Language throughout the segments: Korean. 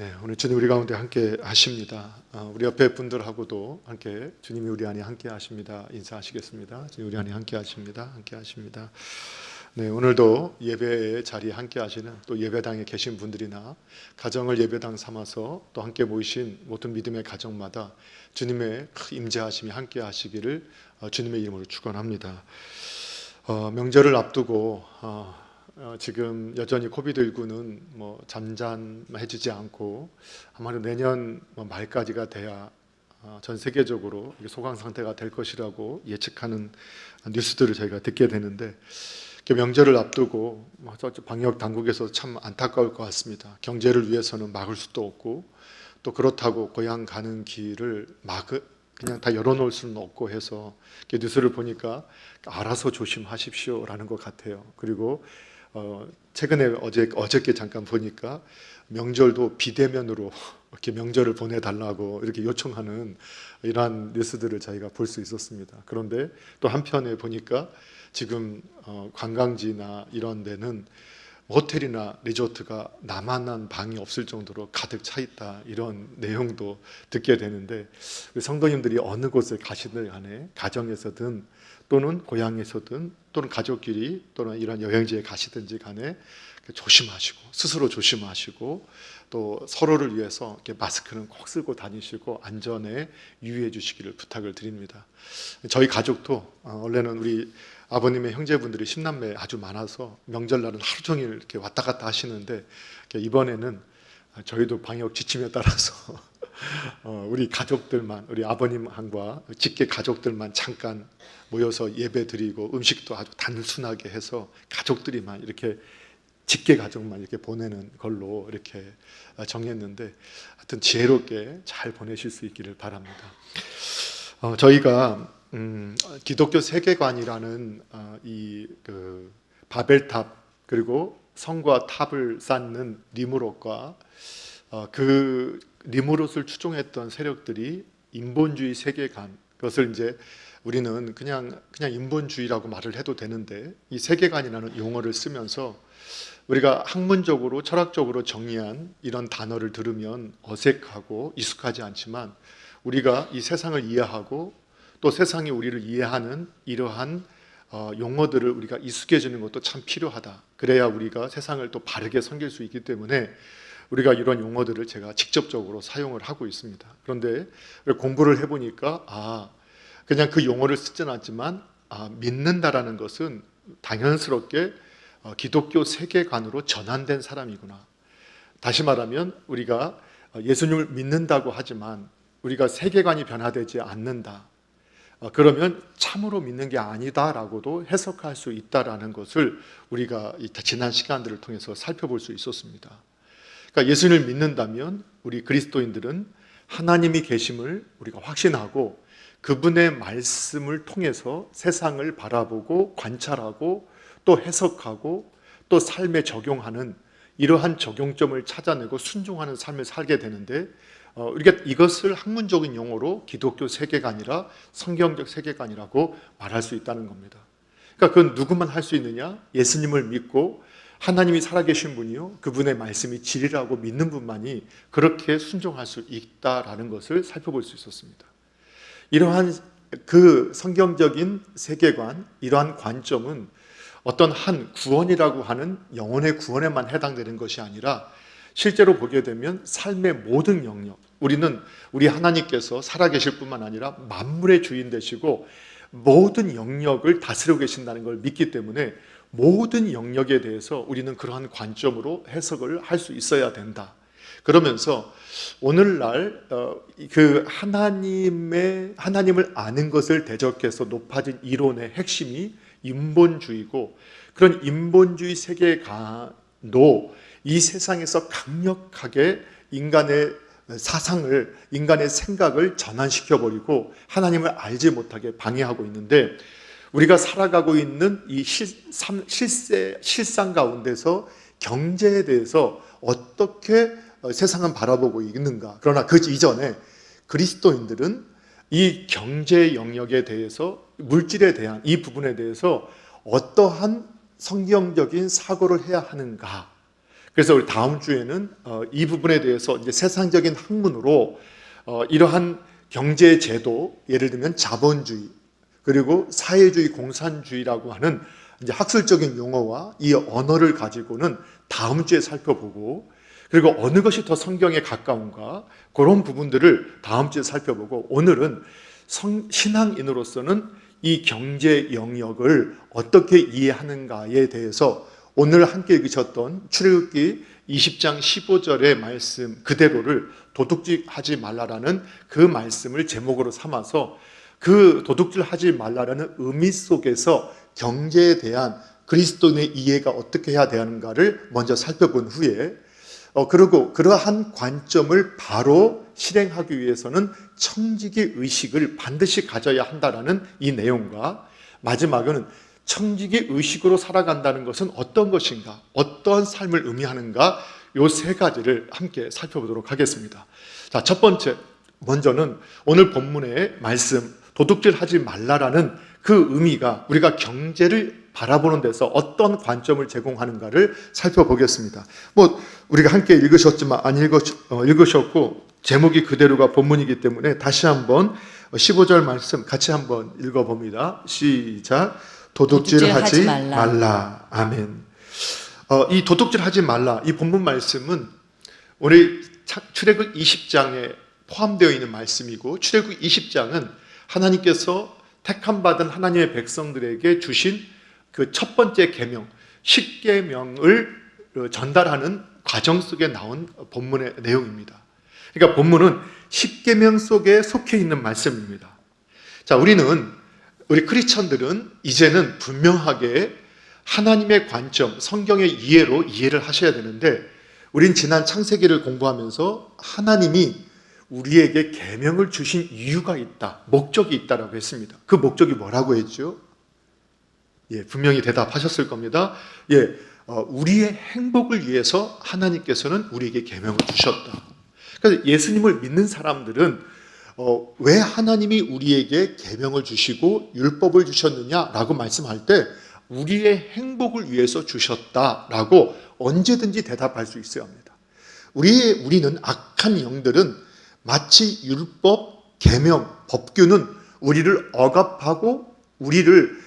네, 오늘 주님 우리 가운데 함께 하십니다. 우리 옆에 분들하고도 함께 주님이 우리 안에 함께 하십니다. 인사하시겠습니다. 주님 우리 안에 함께 하십니다. 함께 하십니다. 네, 오늘도 예배의 자리에 함께 하시는 또 예배당에 계신 분들이나 가정을 예배당 삼아서 또 함께 모이신 모든 믿음의 가정마다 주님의 임재하심이 함께 하시기를 주님의 이름으로 축원합니다. 명절을 앞두고 지금 여전히 코비드19는 잠잠해지지 않고 아마도 내년 말까지가 돼야 전 세계적으로 소강 상태가 될 것이라고 예측하는 뉴스들을 저희가 듣게 되는데, 명절을 앞두고 방역 당국에서 참 안타까울 것 같습니다. 경제를 위해서는 막을 수도 없고 또 그렇다고 고향 가는 길을 그냥 다 열어놓을 수는 없고 해서 뉴스를 보니까 알아서 조심하십시오라는 것 같아요. 그리고 최근에 어저께 잠깐 보니까 명절도 비대면으로 이렇게 명절을 보내달라고 이렇게 요청하는 이러한 뉴스들을 저희가 볼 수 있었습니다. 그런데 또 한편에 보니까 지금 관광지나 이런 데는 호텔이나 리조트가 나만한 방이 없을 정도로 가득 차 있다, 이런 내용도 듣게 되는데, 성도님들이 어느 곳을 가시든 간에 가정에서든 또는 고향에서든 또는 가족끼리 또는 이런 여행지에 가시든지 간에 조심하시고 스스로 조심하시고 또 서로를 위해서 이렇게 마스크는 꼭 쓰고 다니시고 안전에 유의해 주시기를 부탁을 드립니다. 저희 가족도 원래는 우리 아버님의 형제분들이 10남매 아주 많아서 명절날은 하루 종일 이렇게 왔다 갔다 하시는데, 이번에는 저희도 방역 지침에 따라서 우리 가족들만, 우리 아버님과 직계 가족들만 잠깐 모여서 예배 드리고 음식도 아주 단순하게 해서 가족들이만 이렇게 직계 가족만 이렇게 보내는 걸로 이렇게 정했는데, 하여튼 지혜롭게 잘 보내실 수 있기를 바랍니다. 저희가 기독교 세계관이라는 그 바벨탑, 그리고 성과 탑을 쌓는 니무롯과 그 니무롯을 추종했던 세력들이 인본주의 세계관, 그것을 이제 우리는 그냥 인본주의라고 말을 해도 되는데, 이 세계관이라는 용어를 쓰면서 우리가 학문적으로 철학적으로 정의한 이런 단어를 들으면 어색하고 익숙하지 않지만, 우리가 이 세상을 이해하고 또 세상이 우리를 이해하는 이러한 용어들을 우리가 익숙해지는 것도 참 필요하다. 그래야 우리가 세상을 또 바르게 섬길 수 있기 때문에 우리가 이런 용어들을 제가 직접적으로 사용을 하고 있습니다. 그런데 공부를 해보니까 그냥 그 용어를 쓰지는 않지만 믿는다라는 것은 당연스럽게 기독교 세계관으로 전환된 사람이구나. 다시 말하면 우리가 예수님을 믿는다고 하지만 우리가 세계관이 변화되지 않는다, 그러면 참으로 믿는 게 아니다라고도 해석할 수 있다라는 것을 우리가 지난 시간들을 통해서 살펴볼 수 있었습니다. 그러니까 예수님을 믿는다면 우리 그리스도인들은 하나님이 계심을 우리가 확신하고 그분의 말씀을 통해서 세상을 바라보고 관찰하고 또 해석하고 또 삶에 적용하는 이러한 적용점을 찾아내고 순종하는 삶을 살게 되는데, 우리가 이것을 학문적인 용어로 기독교 세계관이라 성경적 세계관이라고 말할 수 있다는 겁니다. 그러니까 그건 누구만 할 수 있느냐? 예수님을 믿고 하나님이 살아계신 분이요, 그분의 말씀이 진리라고 믿는 분만이 그렇게 순종할 수 있다라는 것을 살펴볼 수 있었습니다. 이러한 그 성경적인 세계관, 이러한 관점은 어떤 한 구원이라고 하는 영혼의 구원에만 해당되는 것이 아니라 실제로 보게 되면 삶의 모든 영역, 우리 하나님께서 살아계실 뿐만 아니라 만물의 주인 되시고 모든 영역을 다스리고 계신다는 걸 믿기 때문에 모든 영역에 대해서 우리는 그러한 관점으로 해석을 할 수 있어야 된다. 그러면서 오늘날 그 하나님을 아는 것을 대적해서 높아진 이론의 핵심이 인본주의고, 그런 인본주의 세계관도 이 세상에서 강력하게 인간의 사상을, 인간의 생각을 전환시켜버리고 하나님을 알지 못하게 방해하고 있는데, 우리가 살아가고 있는 이 실상 가운데서 경제에 대해서 어떻게 세상은 바라보고 있는가. 그러나 그 이전에 그리스도인들은 이 경제 영역에 대해서, 물질에 대한 이 부분에 대해서 어떠한 성경적인 사고를 해야 하는가, 그래서 우리 다음 주에는 이 부분에 대해서 이제 세상적인 학문으로 이러한 경제 제도, 예를 들면 자본주의, 그리고 사회주의, 공산주의라고 하는 이제 학술적인 용어와 이 언어를 가지고는 다음 주에 살펴보고, 그리고 어느 것이 더 성경에 가까운가, 그런 부분들을 다음 주에 살펴보고, 오늘은 신앙인으로서는 이 경제 영역을 어떻게 이해하는가에 대해서 오늘 함께 읽으셨던 출애굽기 20장 15절의 말씀 그대로를 도둑질하지 말라라는 그 말씀을 제목으로 삼아서 그 도둑질하지 말라라는 의미 속에서 경제에 대한 그리스도인의 이해가 어떻게 해야 되는가를 먼저 살펴본 후에 그리고 그러한 관점을 바로 실행하기 위해서는 청지기 의식을 반드시 가져야 한다라는 이 내용과 마지막은 청지기 의식으로 살아간다는 것은 어떤 것인가, 어떠한 삶을 의미하는가, 요 세 가지를 함께 살펴보도록 하겠습니다. 자, 첫 번째, 먼저는 오늘 본문의 말씀 도둑질하지 말라라는 그 의미가 우리가 경제를 바라보는 데서 어떤 관점을 제공하는가를 살펴보겠습니다. 우리가 함께 읽으셨지만 안 읽으셨고 제목이 그대로가 본문이기 때문에 다시 한번 15절 말씀 같이 한번 읽어봅니다. 시작. 도둑질하지 말라. 아멘. 이 도둑질하지 말라, 이 본문 말씀은 우리 출애굽 20장에 포함되어 있는 말씀이고, 출애굽 20장은 하나님께서 택함 받은 하나님의 백성들에게 주신 그 첫 번째 계명, 십계명을 전달하는 과정 속에 나온 본문의 내용입니다. 그러니까 본문은 십계명 속에 속해 있는 말씀입니다. 자, 우리 크리스천들은 이제는 분명하게 하나님의 관점, 성경의 이해로 이해를 하셔야 되는데, 우린 지난 창세기를 공부하면서 하나님이 우리에게 계명을 주신 이유가 있다, 목적이 있다라고 했습니다. 그 목적이 뭐라고 했죠? 분명히 대답하셨을 겁니다. 우리의 행복을 위해서 하나님께서는 우리에게 계명을 주셨다. 그래서 예수님을 믿는 사람들은 왜 하나님이 우리에게 계명을 주시고 율법을 주셨느냐라고 말씀할 때 우리의 행복을 위해서 주셨다라고 언제든지 대답할 수 있어야 합니다. 우리는 악한 영들은 마치 율법, 계명, 법규는 우리를 억압하고 우리를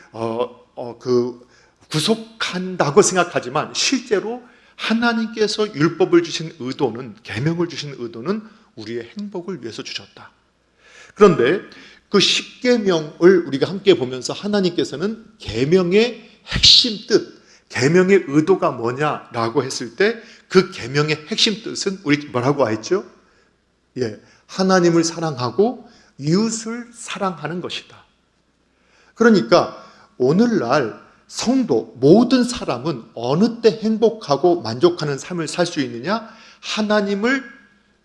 구속한다고 생각하지만, 실제로 하나님께서 율법을 주신 의도는, 계명을 주신 의도는 우리의 행복을 위해서 주셨다. 그런데 그 십계명을 우리가 함께 보면서 하나님께서는 계명의 핵심 뜻, 계명의 의도가 뭐냐라고 했을 때 그 계명의 핵심 뜻은 우리 뭐라고 했죠? 하나님을 사랑하고 이웃을 사랑하는 것이다. 그러니까 오늘날 성도, 모든 사람은 어느 때 행복하고 만족하는 삶을 살 수 있느냐? 하나님을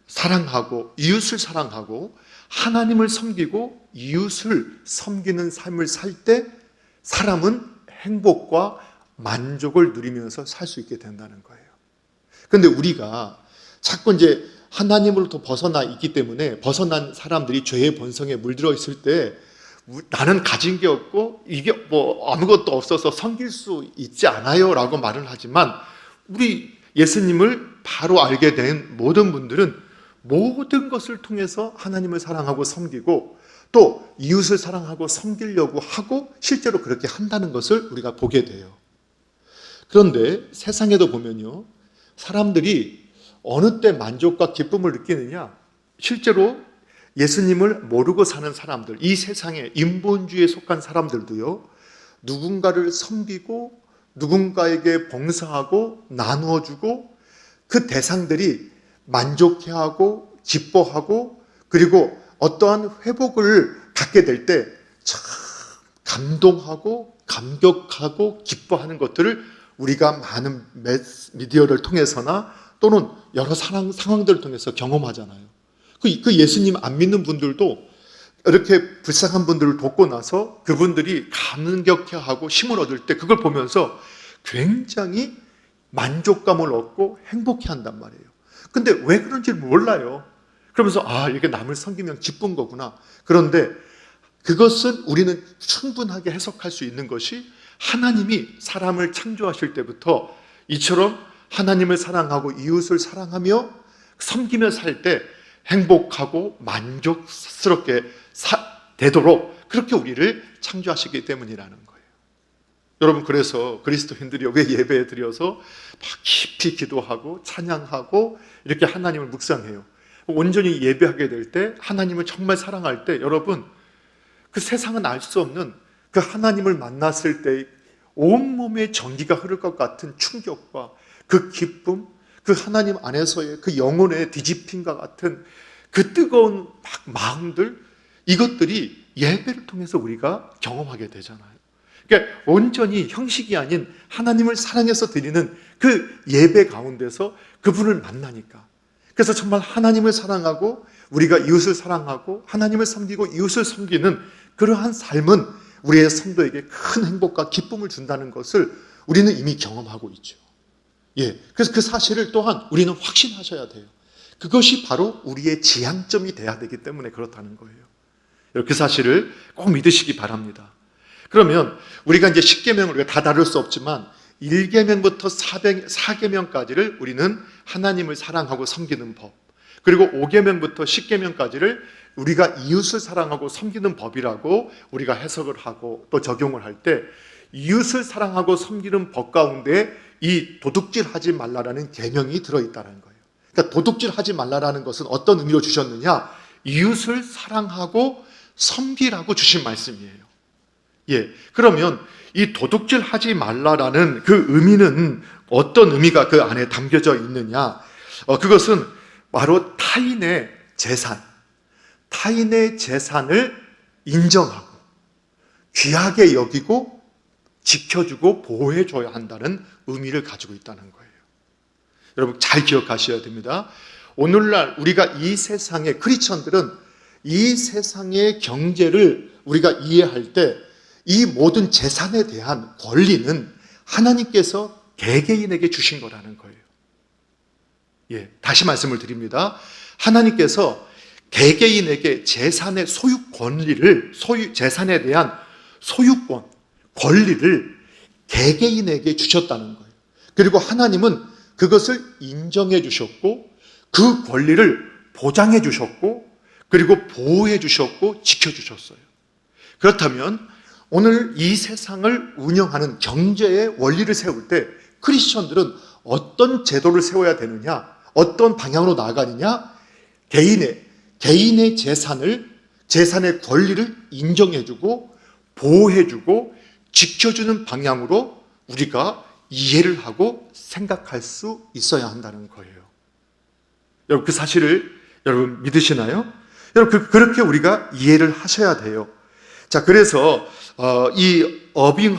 사랑하고 이웃을 사랑하고 하나님을 섬기고 이웃을 섬기는 삶을 살 때 사람은 행복과 만족을 누리면서 살 수 있게 된다는 거예요. 그런데 우리가 자꾸 이제 하나님으로부터 벗어나 있기 때문에, 벗어난 사람들이 죄의 본성에 물들어 있을 때 나는 가진 게 없고 이게 아무것도 없어서 섬길 수 있지 않아요 라고 말을 하지만, 우리 예수님을 바로 알게 된 모든 분들은 모든 것을 통해서 하나님을 사랑하고 섬기고 또 이웃을 사랑하고 섬기려고 하고 실제로 그렇게 한다는 것을 우리가 보게 돼요. 그런데 세상에도 보면요, 사람들이 어느 때 만족과 기쁨을 느끼느냐? 실제로 예수님을 모르고 사는 사람들, 이 세상에 인본주의에 속한 사람들도요, 누군가를 섬기고 누군가에게 봉사하고 나누어주고 그 대상들이 만족해하고 기뻐하고 그리고 어떠한 회복을 갖게 될 때 참 감동하고 감격하고 기뻐하는 것들을 우리가 많은 미디어를 통해서나 또는 여러 상황들을 통해서 경험하잖아요. 그 예수님 안 믿는 분들도 이렇게 불쌍한 분들을 돕고 나서 그분들이 감격해하고 힘을 얻을 때 그걸 보면서 굉장히 만족감을 얻고 행복해한단 말이에요. 근데 왜 그런지 몰라요. 그러면서 이게 남을 섬기면 기쁜 거구나. 그런데 그것은 우리는 충분하게 해석할 수 있는 것이, 하나님이 사람을 창조하실 때부터 이처럼 하나님을 사랑하고 이웃을 사랑하며 섬기며 살 때 행복하고 만족스럽게 되도록 그렇게 우리를 창조하시기 때문이라는 거예요. 여러분, 그래서 그리스도인들이 왜 예배에 드려서 막 깊이 기도하고 찬양하고 이렇게 하나님을 묵상해요. 온전히 예배하게 될 때, 하나님을 정말 사랑할 때, 여러분, 그 세상은 알 수 없는 그 하나님을 만났을 때 온몸에 전기가 흐를 것 같은 충격과 그 기쁨, 그 하나님 안에서의 그 영혼의 뒤집힘과 같은 그 뜨거운 마음들, 이것들이 예배를 통해서 우리가 경험하게 되잖아요. 그러니까 온전히 형식이 아닌 하나님을 사랑해서 드리는 그 예배 가운데서 그분을 만나니까, 그래서 정말 하나님을 사랑하고 우리가 이웃을 사랑하고 하나님을 섬기고 이웃을 섬기는 그러한 삶은 우리의 성도에게 큰 행복과 기쁨을 준다는 것을 우리는 이미 경험하고 있죠. 그래서 그 사실을 또한 우리는 확신하셔야 돼요. 그것이 바로 우리의 지향점이 돼야 되기 때문에 그렇다는 거예요. 그 사실을 꼭 믿으시기 바랍니다. 그러면 우리가 이제 10계명을 우리가 다 다룰 수 없지만 1계명부터 4계명까지를 우리는 하나님을 사랑하고 섬기는 법, 그리고 5계명부터 10계명까지를 우리가 이웃을 사랑하고 섬기는 법이라고 우리가 해석을 하고 또 적용을 할 때, 이웃을 사랑하고 섬기는 법 가운데 이 도둑질하지 말라라는 계명이 들어있다는 거예요. 그러니까 도둑질하지 말라라는 것은 어떤 의미로 주셨느냐? 이웃을 사랑하고 섬기라고 주신 말씀이에요. 그러면 이 도둑질하지 말라라는 그 의미는 어떤 의미가 그 안에 담겨져 있느냐? 그것은 바로 타인의 재산을 인정하고 귀하게 여기고 지켜주고 보호해줘야 한다는 의미를 가지고 있다는 거예요. 여러분, 잘 기억하셔야 됩니다. 오늘날 우리가 이 세상의 크리스천들은 이 세상의 경제를 우리가 이해할 때 이 모든 재산에 대한 권리는 하나님께서 개개인에게 주신 거라는 거예요. 다시 말씀을 드립니다. 하나님께서 개개인에게 재산의 재산에 대한 소유권, 권리를 개개인에게 주셨다는 거예요. 그리고 하나님은 그것을 인정해 주셨고 그 권리를 보장해 주셨고 그리고 보호해 주셨고 지켜 주셨어요. 그렇다면 오늘 이 세상을 운영하는 경제의 원리를 세울 때 크리스천들은 어떤 제도를 세워야 되느냐, 어떤 방향으로 나아가느냐? 개인의 재산의 권리를 인정해주고 보호해주고 지켜주는 방향으로 우리가 이해를 하고 생각할 수 있어야 한다는 거예요. 여러분, 그 사실을 여러분 믿으시나요? 여러분, 그렇게 우리가 이해를 하셔야 돼요. 자, 그래서 이 어빙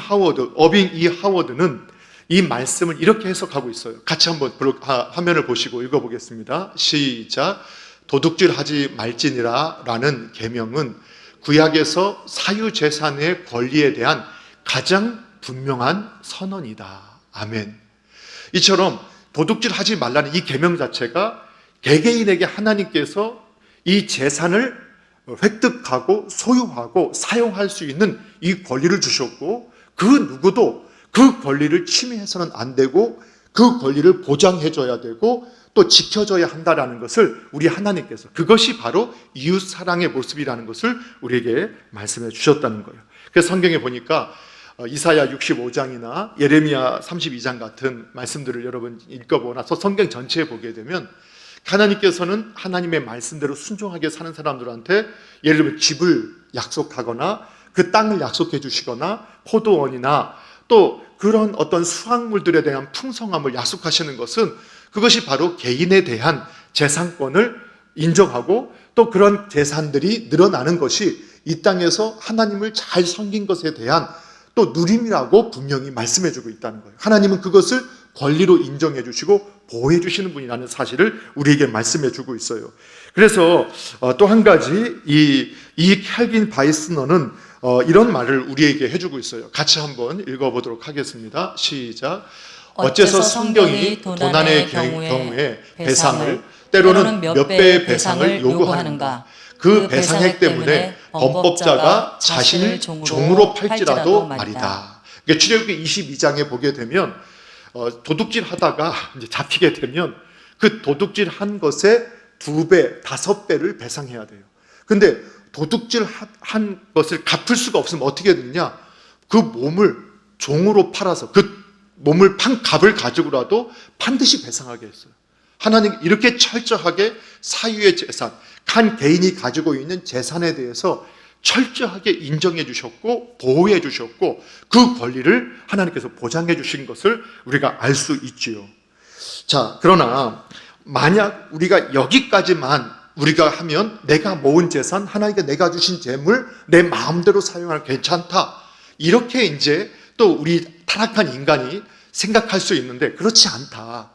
E 하워드는 이 말씀을 이렇게 해석하고 있어요. 같이 한번 화면을 보시고 읽어보겠습니다. 시작. 도둑질하지 말지니라 라는 계명은 구약에서 사유재산의 권리에 대한 가장 분명한 선언이다. 아멘. 이처럼 도둑질하지 말라는 이 계명 자체가 개개인에게 하나님께서 이 재산을 획득하고 소유하고 사용할 수 있는 이 권리를 주셨고, 그 누구도 그 권리를 침해해서는 안 되고 그 권리를 보장해줘야 되고 또 지켜줘야 한다라는 것을 우리 하나님께서, 그것이 바로 이웃 사랑의 모습이라는 것을 우리에게 말씀해 주셨다는 거예요. 그래서 성경에 보니까 이사야 65장이나 예레미야 32장 같은 말씀들을 여러분 읽어보고 나서 성경 전체에 보게 되면 하나님께서는 하나님의 말씀대로 순종하게 사는 사람들한테 예를 들면 집을 약속하거나 그 땅을 약속해 주시거나 포도원이나 또 그런 어떤 수확물들에 대한 풍성함을 약속하시는 것은 그것이 바로 개인에 대한 재산권을 인정하고 또 그런 재산들이 늘어나는 것이 이 땅에서 하나님을 잘 섬긴 것에 대한 또 누림이라고 분명히 말씀해 주고 있다는 거예요. 하나님은 그것을 권리로 인정해 주시고 보호해 주시는 분이라는 사실을 우리에게 말씀해 주고 있어요. 그래서 또 한 가지 이 캘빈 바이스너는 이런 말을 우리에게 해주고 있어요. 같이 한번 읽어보도록 하겠습니다. 시작. 어째서 성경이 도난의 경우에 배상을, 때로는 몇 배의 배상을 요구하는가? 그 배상액 때문에 범법자가 자신을 종으로 팔지라도 말이다. 출애굽기 22장에 보게 되면 도둑질 하다가 이제 잡히게 되면 그 도둑질 한 것에 2배, 5배를 배상해야 돼요. 근데 도둑질 한 것을 갚을 수가 없으면 어떻게 되느냐? 그 몸을 종으로 팔아서 그 몸을 판 값을 가지고라도 반드시 배상하게 했어요. 하나님 이렇게 철저하게 사유의 재산, 한 개인이 가지고 있는 재산에 대해서 철저하게 인정해 주셨고 보호해 주셨고 그 권리를 하나님께서 보장해 주신 것을 우리가 알 수 있지요. 자, 그러나 만약 우리가 여기까지만 우리가 하면 내가 모은 재산, 하나님께 내가 주신 재물 내 마음대로 사용하면 괜찮다. 이렇게 이제 또 우리 타락한 인간이 생각할 수 있는데 그렇지 않다.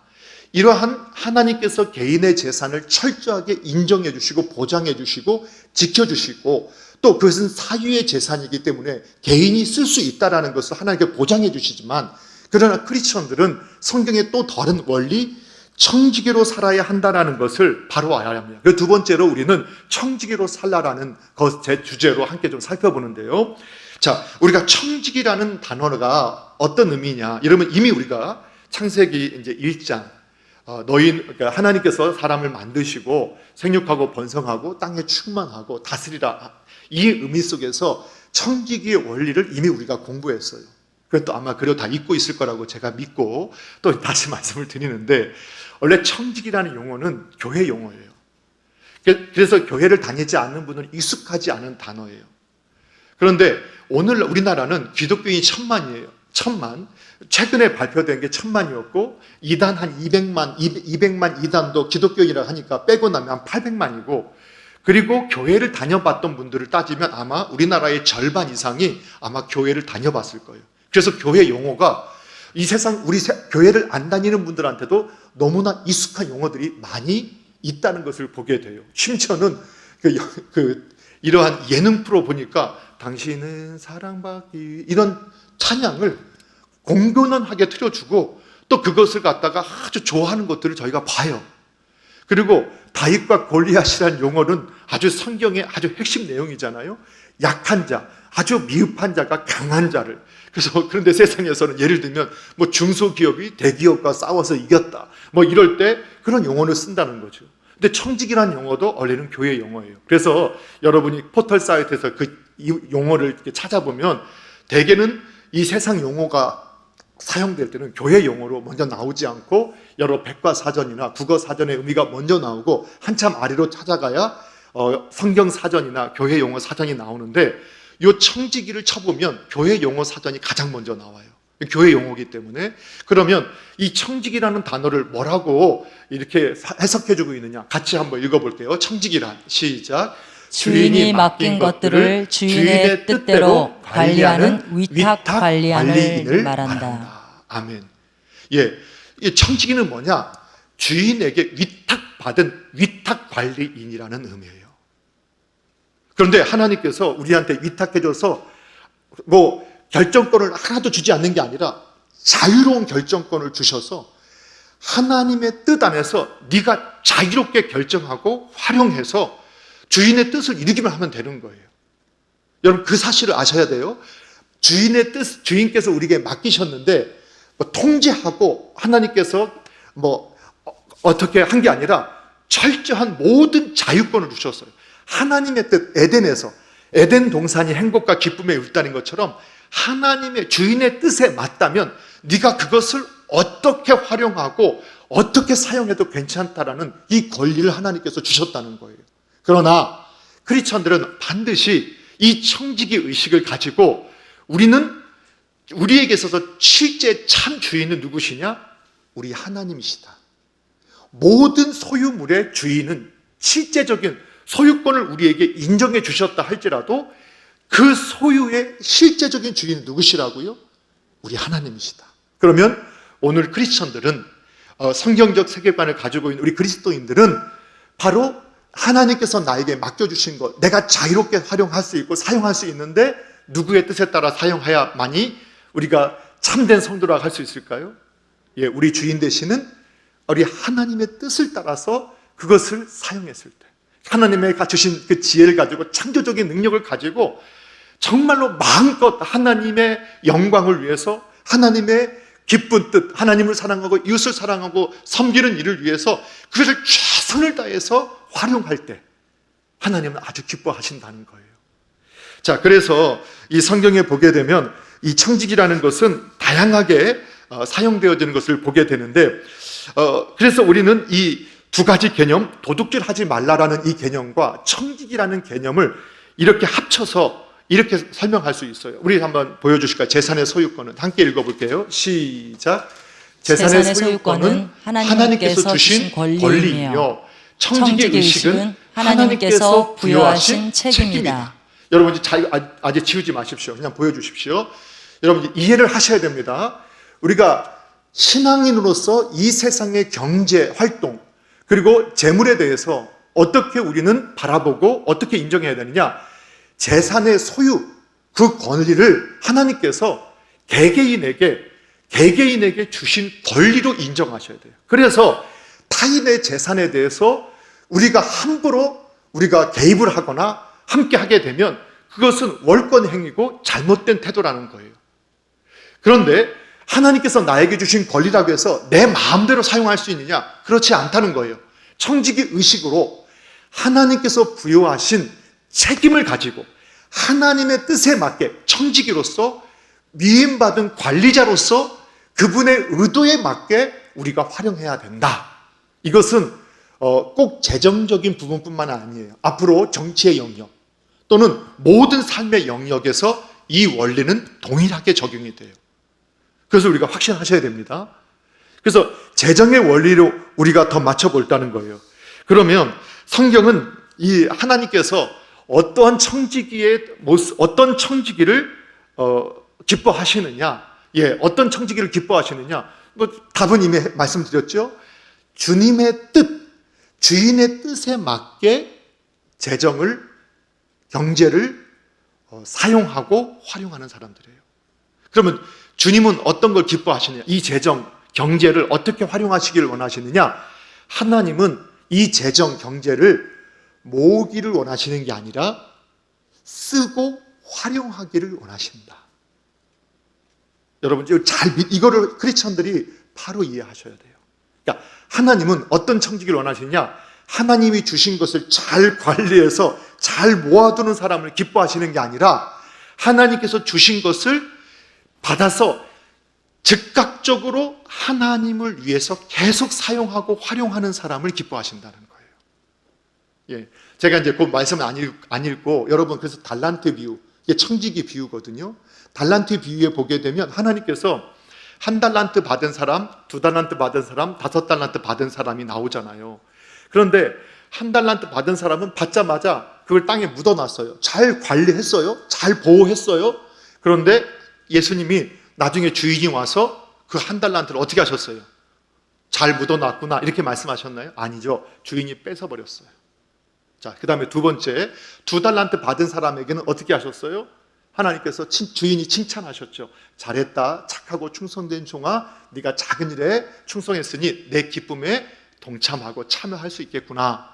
이러한 하나님께서 개인의 재산을 철저하게 인정해 주시고 보장해 주시고 지켜 주시고 또 그것은 사유의 재산이기 때문에 개인이 쓸 수 있다는 것을 하나님께 보장해 주시지만 그러나 크리스천들은 성경의 또 다른 원리 청지기로 살아야 한다는 것을 바로 알아야 합니다. 그 두 번째로 우리는 청지기로 살라라는 제 주제로 함께 좀 살펴보는데요. 자, 우리가 청지기라는 단어가 어떤 의미냐? 이러면 이미 우리가 창세기 이제 1장 그러니까 하나님께서 사람을 만드시고 생육하고 번성하고 땅에 충만하고 다스리라 이 의미 속에서 청지기의 원리를 이미 우리가 공부했어요. 그것도 아마 그래도 다 잊고 있을 거라고 제가 믿고 또 다시 말씀을 드리는데 원래 청지기라는 용어는 교회 용어예요. 그래서 교회를 다니지 않는 분은 익숙하지 않은 단어예요. 그런데 오늘 우리나라는 기독교인이 1000만이에요. 1000만. 최근에 발표된 게 1000만이었고 이단 한 200만 이단도 기독교인이라 하니까 빼고 나면 한 800만이고 그리고 교회를 다녀봤던 분들을 따지면 아마 우리나라의 절반 이상이 아마 교회를 다녀봤을 거예요. 그래서 교회 용어가 이 세상 우리 교회를 안 다니는 분들한테도 너무나 익숙한 용어들이 많이 있다는 것을 보게 돼요. 심지어는 이러한 예능 프로 보니까 당신은 사랑받기 이런 찬양을 공견하게 틀어주고 또 그것을 갖다가 아주 좋아하는 것들을 저희가 봐요. 그리고 다윗과 골리앗이라는 용어는 아주 성경의 아주 핵심 내용이잖아요. 약한 자, 아주 미흡한 자가 강한 자를. 그런데 세상에서는 예를 들면 뭐 중소기업이 대기업과 싸워서 이겼다. 뭐 이럴 때 그런 용어를 쓴다는 거죠. 근데 청지기라는 용어도 원래는 교회 용어예요. 그래서 여러분이 포털 사이트에서 이 용어를 이렇게 찾아보면 대개는 이 세상 용어가 사용될 때는 교회 용어로 먼저 나오지 않고 여러 백과사전이나 국어사전의 의미가 먼저 나오고 한참 아래로 찾아가야 성경 사전이나 교회 용어 사전이 나오는데 이 청지기를 쳐보면 교회 용어 사전이 가장 먼저 나와요. 교회 용어이기 때문에. 그러면 이 청지기라는 단어를 뭐라고 이렇게 해석해주고 있느냐 같이 한번 읽어볼게요. 청지기란 시작. 주인이 맡긴 것들을 주인의 뜻대로 관리하는 위탁 관리인을 말한다. 아멘. 예, 이 청지기는 뭐냐? 주인에게 위탁받은 위탁 관리인이라는 의미예요. 그런데 하나님께서 우리한테 위탁해줘서 뭐 결정권을 하나도 주지 않는 게 아니라 자유로운 결정권을 주셔서 하나님의 뜻 안에서 네가 자유롭게 결정하고 활용해서 주인의 뜻을 이루기만 하면 되는 거예요. 여러분 그 사실을 아셔야 돼요. 주인의 뜻, 주인께서 우리에게 맡기셨는데 뭐 통제하고 하나님께서 뭐 어떻게 한 게 아니라 철저한 모든 자유권을 주셨어요. 하나님의 뜻, 에덴에서 에덴 동산이 행복과 기쁨에 있다는 것처럼 하나님의 주인의 뜻에 맞다면 네가 그것을 어떻게 활용하고 어떻게 사용해도 괜찮다라는 이 권리를 하나님께서 주셨다는 거예요. 그러나 크리스천들은 반드시 이 청지기 의식을 가지고 우리에게 있어서 실제 참 주인은 누구시냐? 우리 하나님이시다. 모든 소유물의 주인은 실제적인 소유권을 우리에게 인정해 주셨다 할지라도 그 소유의 실제적인 주인은 누구시라고요? 우리 하나님이시다. 그러면 오늘 크리스천들은 성경적 세계관을 가지고 있는 우리 그리스도인들은 바로 하나님께서 나에게 맡겨주신 것, 내가 자유롭게 활용할 수 있고 사용할 수 있는데 누구의 뜻에 따라 사용해야만이 우리가 참된 성도라고 할 수 있을까요? 예, 우리 주인 되시는 우리 하나님의 뜻을 따라서 그것을 사용했을 때 하나님의 주신 그 지혜를 가지고 창조적인 능력을 가지고 정말로 마음껏 하나님의 영광을 위해서 하나님의 기쁜 뜻, 하나님을 사랑하고 이웃을 사랑하고 섬기는 일을 위해서 그것을 최선을 다해서 활용할 때 하나님은 아주 기뻐하신다는 거예요. 자, 그래서 이 성경에 보게 되면 이 청직이라는 것은 다양하게 사용되어지는 것을 보게 되는데, 그래서 우리는 이 두 가지 개념, 도둑질하지 말라라는 이 개념과 청직이라는 개념을 이렇게 합쳐서 이렇게 설명할 수 있어요. 우리 한번 보여주실까요? 재산의 소유권은 함께 읽어볼게요. 시작. 재산의 소유권은 하나님께서 주신 권리이며 청직의 의식은 하나님께서 부여하신 책임이다. 여러분 아직 지우지 마십시오. 그냥 보여주십시오. 여러분 이해를 하셔야 됩니다. 우리가 신앙인으로서 이 세상의 경제 활동 그리고 재물에 대해서 어떻게 우리는 바라보고 어떻게 인정해야 되느냐? 재산의 소유, 그 권리를 하나님께서 개개인에게 주신 권리로 인정하셔야 돼요. 그래서 타인의 재산에 대해서 우리가 함부로 우리가 개입을 하거나 함께 하게 되면 그것은 월권 행위고 잘못된 태도라는 거예요. 그런데 하나님께서 나에게 주신 권리라고 해서 내 마음대로 사용할 수 있느냐? 그렇지 않다는 거예요. 청지기 의식으로 하나님께서 부여하신 책임을 가지고 하나님의 뜻에 맞게 청지기로서 위임받은 관리자로서 그분의 의도에 맞게 우리가 활용해야 된다. 이것은 꼭 재정적인 부분뿐만 아니에요. 앞으로 정치의 영역 또는 모든 삶의 영역에서 이 원리는 동일하게 적용이 돼요. 그래서 우리가 확신하셔야 됩니다. 그래서 재정의 원리로 우리가 더 맞춰볼다는 거예요. 그러면 성경은 이 하나님께서 어떤 청지기를 기뻐하시느냐? 어떤 청지기를 기뻐하시느냐? 답은 이미 말씀드렸죠. 주님의 뜻, 주인의 뜻에 맞게 재정을, 경제를 사용하고 활용하는 사람들이에요. 그러면 주님은 어떤 걸 기뻐하시느냐? 이 재정, 경제를 어떻게 활용하시기를 원하시느냐? 하나님은 이 재정, 경제를 모으기를 원하시는 게 아니라 쓰고 활용하기를 원하신다. 여러분, 이거를 크리스천들이 바로 이해하셔야 돼요. 그러니까 하나님은 어떤 청지기를 원하시느냐? 하나님이 주신 것을 잘 관리해서 잘 모아두는 사람을 기뻐하시는 게 아니라 하나님께서 주신 것을 받아서 즉각적으로 하나님을 위해서 계속 사용하고 활용하는 사람을 기뻐하신다는 거예요. 제가 이제 그 말씀을 안 읽고 여러분 그래서 달란트 비유, 이게 청지기 비유거든요. 달란트 비유에 보게 되면 하나님께서 1달란트 받은 사람, 2달란트 받은 사람, 5달란트 받은 사람이 나오잖아요. 그런데 1달란트 받은 사람은 받자마자 그걸 땅에 묻어놨어요. 잘 관리했어요. 잘 보호했어요. 그런데 예수님이 나중에 주인이 와서 그 1달란트를 어떻게 하셨어요? 잘 묻어놨구나 이렇게 말씀하셨나요? 아니죠. 주인이 뺏어버렸어요. 자, 그 다음에 두 번째, 2달란트 받은 사람에게는 어떻게 하셨어요? 하나님께서 주인이 칭찬하셨죠. 잘했다, 착하고 충성된 종아, 네가 작은 일에 충성했으니 내 기쁨에 동참하고 참여할 수 있겠구나.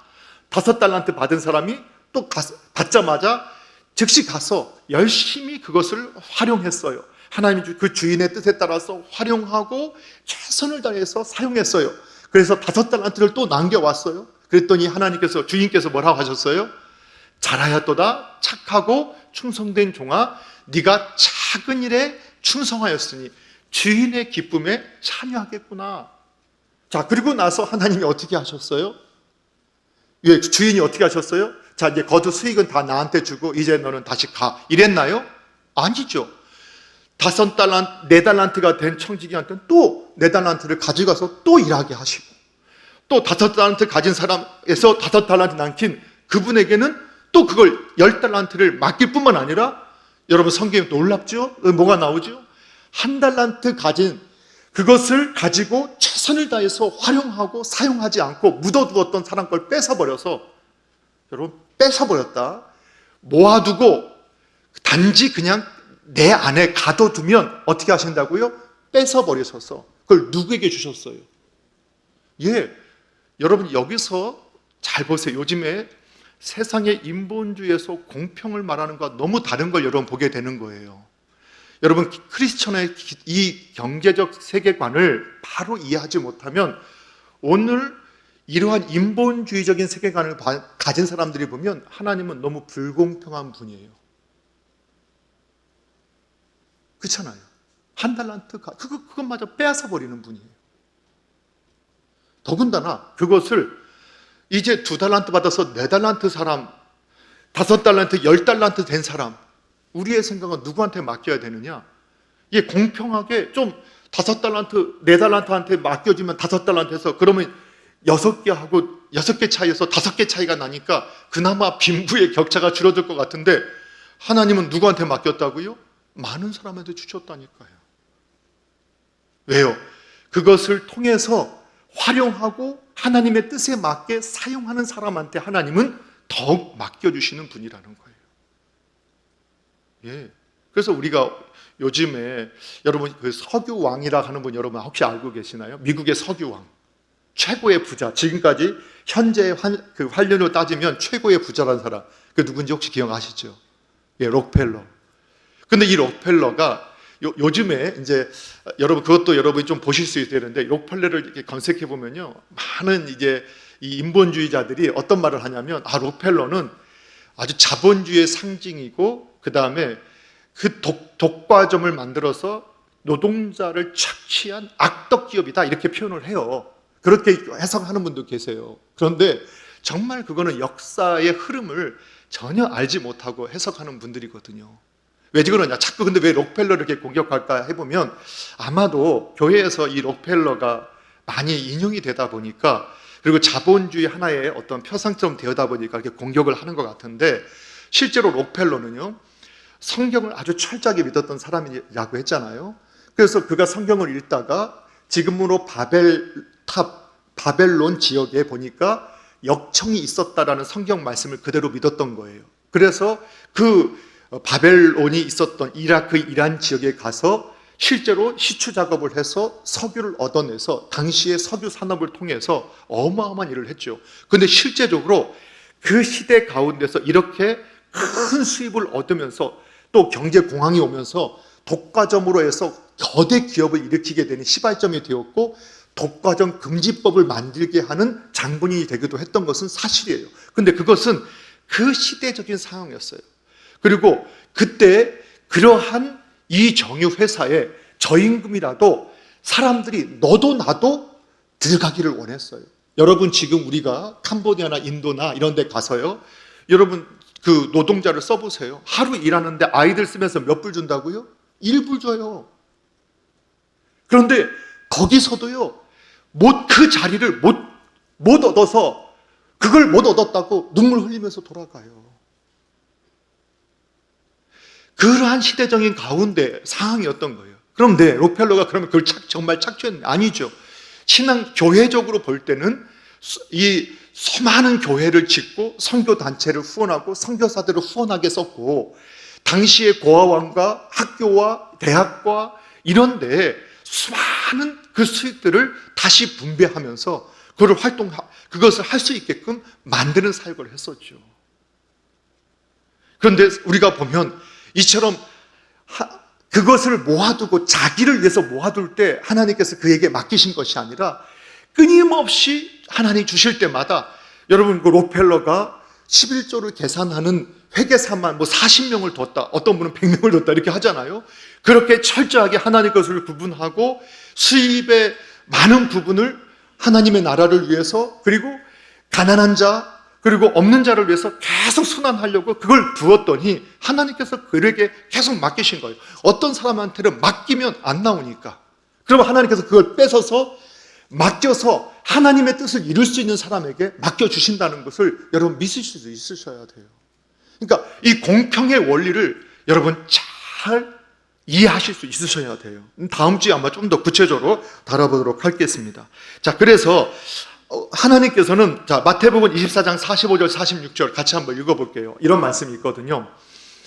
5달란트 받은 사람이 또 받자마자 즉시 가서 열심히 그것을 활용했어요. 하나님이 그 주인의 뜻에 따라서 활용하고 최선을 다해서 사용했어요. 그래서 5달란트를 또 남겨왔어요. 그랬더니 하나님께서, 주인께서 뭐라고 하셨어요? 잘하였도다, 착하고 충성된 종아, 네가 작은 일에 충성하였으니 주인의 기쁨에 참여하겠구나. 자, 그리고 나서 하나님이 어떻게 하셨어요? 주인이 어떻게 하셨어요? 자, 이제 거두 수익은 다 나한테 주고 이제 너는 다시 가. 이랬나요? 아니죠. 5달란트, 4달란트가 된 청지기한테는 또 4달란트를 가져가서 또 일하게 하시고, 또 5달란트 가진 사람에서 5달란트 남긴 그분에게는 또 그걸 10달란트를 맡길 뿐만 아니라, 여러분 성경에 놀랍죠? 뭐가 나오죠? 1달란트 가진 그것을 가지고 최선을 다해서 활용하고 사용하지 않고 묻어두었던 사람 걸 뺏어버려서, 여러분 뺏어버렸다. 모아두고 단지 그냥 내 안에 가둬두면 어떻게 하신다고요? 뺏어버리셔서 그걸 누구에게 주셨어요? 여러분 여기서 잘 보세요. 요즘에 세상의 인본주의에서 공평을 말하는 것과 너무 다른 걸 여러분 보게 되는 거예요. 여러분 크리스천의 이 경제적 세계관을 바로 이해하지 못하면 오늘 이러한 인본주의적인 세계관을 가진 사람들이 보면 하나님은 너무 불공평한 분이에요. 그렇잖아요. 한 달란트 그것마저 빼앗아 버리는 분이에요. 더군다나 그것을 이제 2달란트 받아서 4달란트 사람, 5달란트, 10달란트 된 사람, 우리의 생각은 누구한테 맡겨야 되느냐? 이게 공평하게 좀 5달란트, 4달란트한테 맡겨주면 5달란트 해서 그러면 6개 하고 6개 차이에서 5개 차이가 나니까 그나마 빈부의 격차가 줄어들 것 같은데 하나님은 누구한테 맡겼다고요? 많은 사람한테 주셨다니까요. 왜요? 그것을 통해서 활용하고 하나님의 뜻에 맞게 사용하는 사람한테 하나님은 더욱 맡겨주시는 분이라는 거예요. 예. 그래서 우리가 요즘에 여러분 그 석유왕이라 하는 분 여러분 혹시 알고 계시나요? 미국의 석유왕. 최고의 부자. 지금까지 현재 그 환율로 따지면 최고의 부자라는 사람. 그 누군지 혹시 기억하시죠? 예, 록펠러. 근데 이 록펠러가 요즘에 이제 여러분 그것도 여러분이 좀 보실 수 있어야 되는데 록펠러를 이렇게 검색해 보면요. 많은 이제 이 인본주의자들이 어떤 말을 하냐면 록펠러는 아주 자본주의의 상징이고 그다음에 그 독과점을 만들어서 노동자를 착취한 악덕 기업이다 이렇게 표현을 해요. 그렇게 해석하는 분도 계세요. 그런데 정말 그거는 역사의 흐름을 전혀 알지 못하고 해석하는 분들이거든요. 왜 그러냐? 자꾸 근데 왜 록펠러를 이렇게 공격할까 해보면 아마도 교회에서 이 록펠러가 많이 인용이 되다 보니까 그리고 자본주의 하나의 어떤 표상처럼 되어다 보니까 이렇게 공격을 하는 것 같은데 실제로 록펠러는요 성경을 아주 철저하게 믿었던 사람이라고 했잖아요. 그래서 그가 성경을 읽다가 지금으로 바벨론 지역에 보니까 역청이 있었다라는 성경 말씀을 그대로 믿었던 거예요. 그래서 그 바벨론이 있었던 이라크, 이란 지역에 가서 실제로 시추 작업을 해서 석유를 얻어내서 당시의 석유 산업을 통해서 어마어마한 일을 했죠. 그런데 실제적으로 그 시대 가운데서 이렇게 큰 수입을 얻으면서 또 경제 공황이 오면서 독과점으로 해서 거대 기업을 일으키게 되는 시발점이 되었고 독과점 금지법을 만들게 하는 장본인이 되기도 했던 것은 사실이에요. 그런데 그것은 그 시대적인 상황이었어요. 그리고 그때 그러한 이 정유 회사에 저임금이라도 사람들이 너도 나도 들어가기를 원했어요. 여러분 지금 우리가 캄보디아나 인도나 이런 데 가서요. 여러분 그 노동자를 써보세요. 하루 일하는데 아이들 쓰면서 몇 불 준다고요? 1불 줘요. 그런데 거기서도요. 그 자리를 못 얻어서 그걸 못 얻었다고 눈물 흘리면서 돌아가요. 그러한 시대적인 가운데 상황이었던 거예요. 그런데 록펠러가 그러면 그걸 정말 착취했는데 아니죠. 신앙 교회적으로 볼 때는 이 수많은 교회를 짓고 선교단체를 후원하고 선교사들을 후원하게 썼고 당시의 고아원과 학교와 대학과 이런 데 수많은 그 수익들을 다시 분배하면서 그것을 할 수 있게끔 만드는 사역을 했었죠. 그런데 우리가 보면 이처럼 그것을 모아두고 자기를 위해서 모아둘 때 하나님께서 그에게 맡기신 것이 아니라 끊임없이 하나님 주실 때마다 여러분 그 록펠러가 11조를 계산하는 회계사만 40명을 뒀다 어떤 분은 100명을 뒀다 이렇게 하잖아요. 그렇게 철저하게 하나님 것을 구분하고 수입의 많은 부분을 하나님의 나라를 위해서 그리고 가난한 자 그리고 없는 자를 위해서 계속 순환하려고 그걸 두었더니 하나님께서 그에게 계속 맡기신 거예요. 어떤 사람한테는 맡기면 안 나오니까. 그러면 하나님께서 그걸 뺏어서 맡겨서 하나님의 뜻을 이룰 수 있는 사람에게 맡겨주신다는 것을 여러분 믿으실 수 있으셔야 돼요. 그러니까 이 공평의 원리를 여러분 잘 이해하실 수 있으셔야 돼요. 다음 주에 아마 좀 더 구체적으로 다뤄보도록 하겠습니다. 자, 그래서 하나님께서는 마태복음 24장 45절 46절 같이 한번 읽어볼게요. 이런 말씀이 있거든요.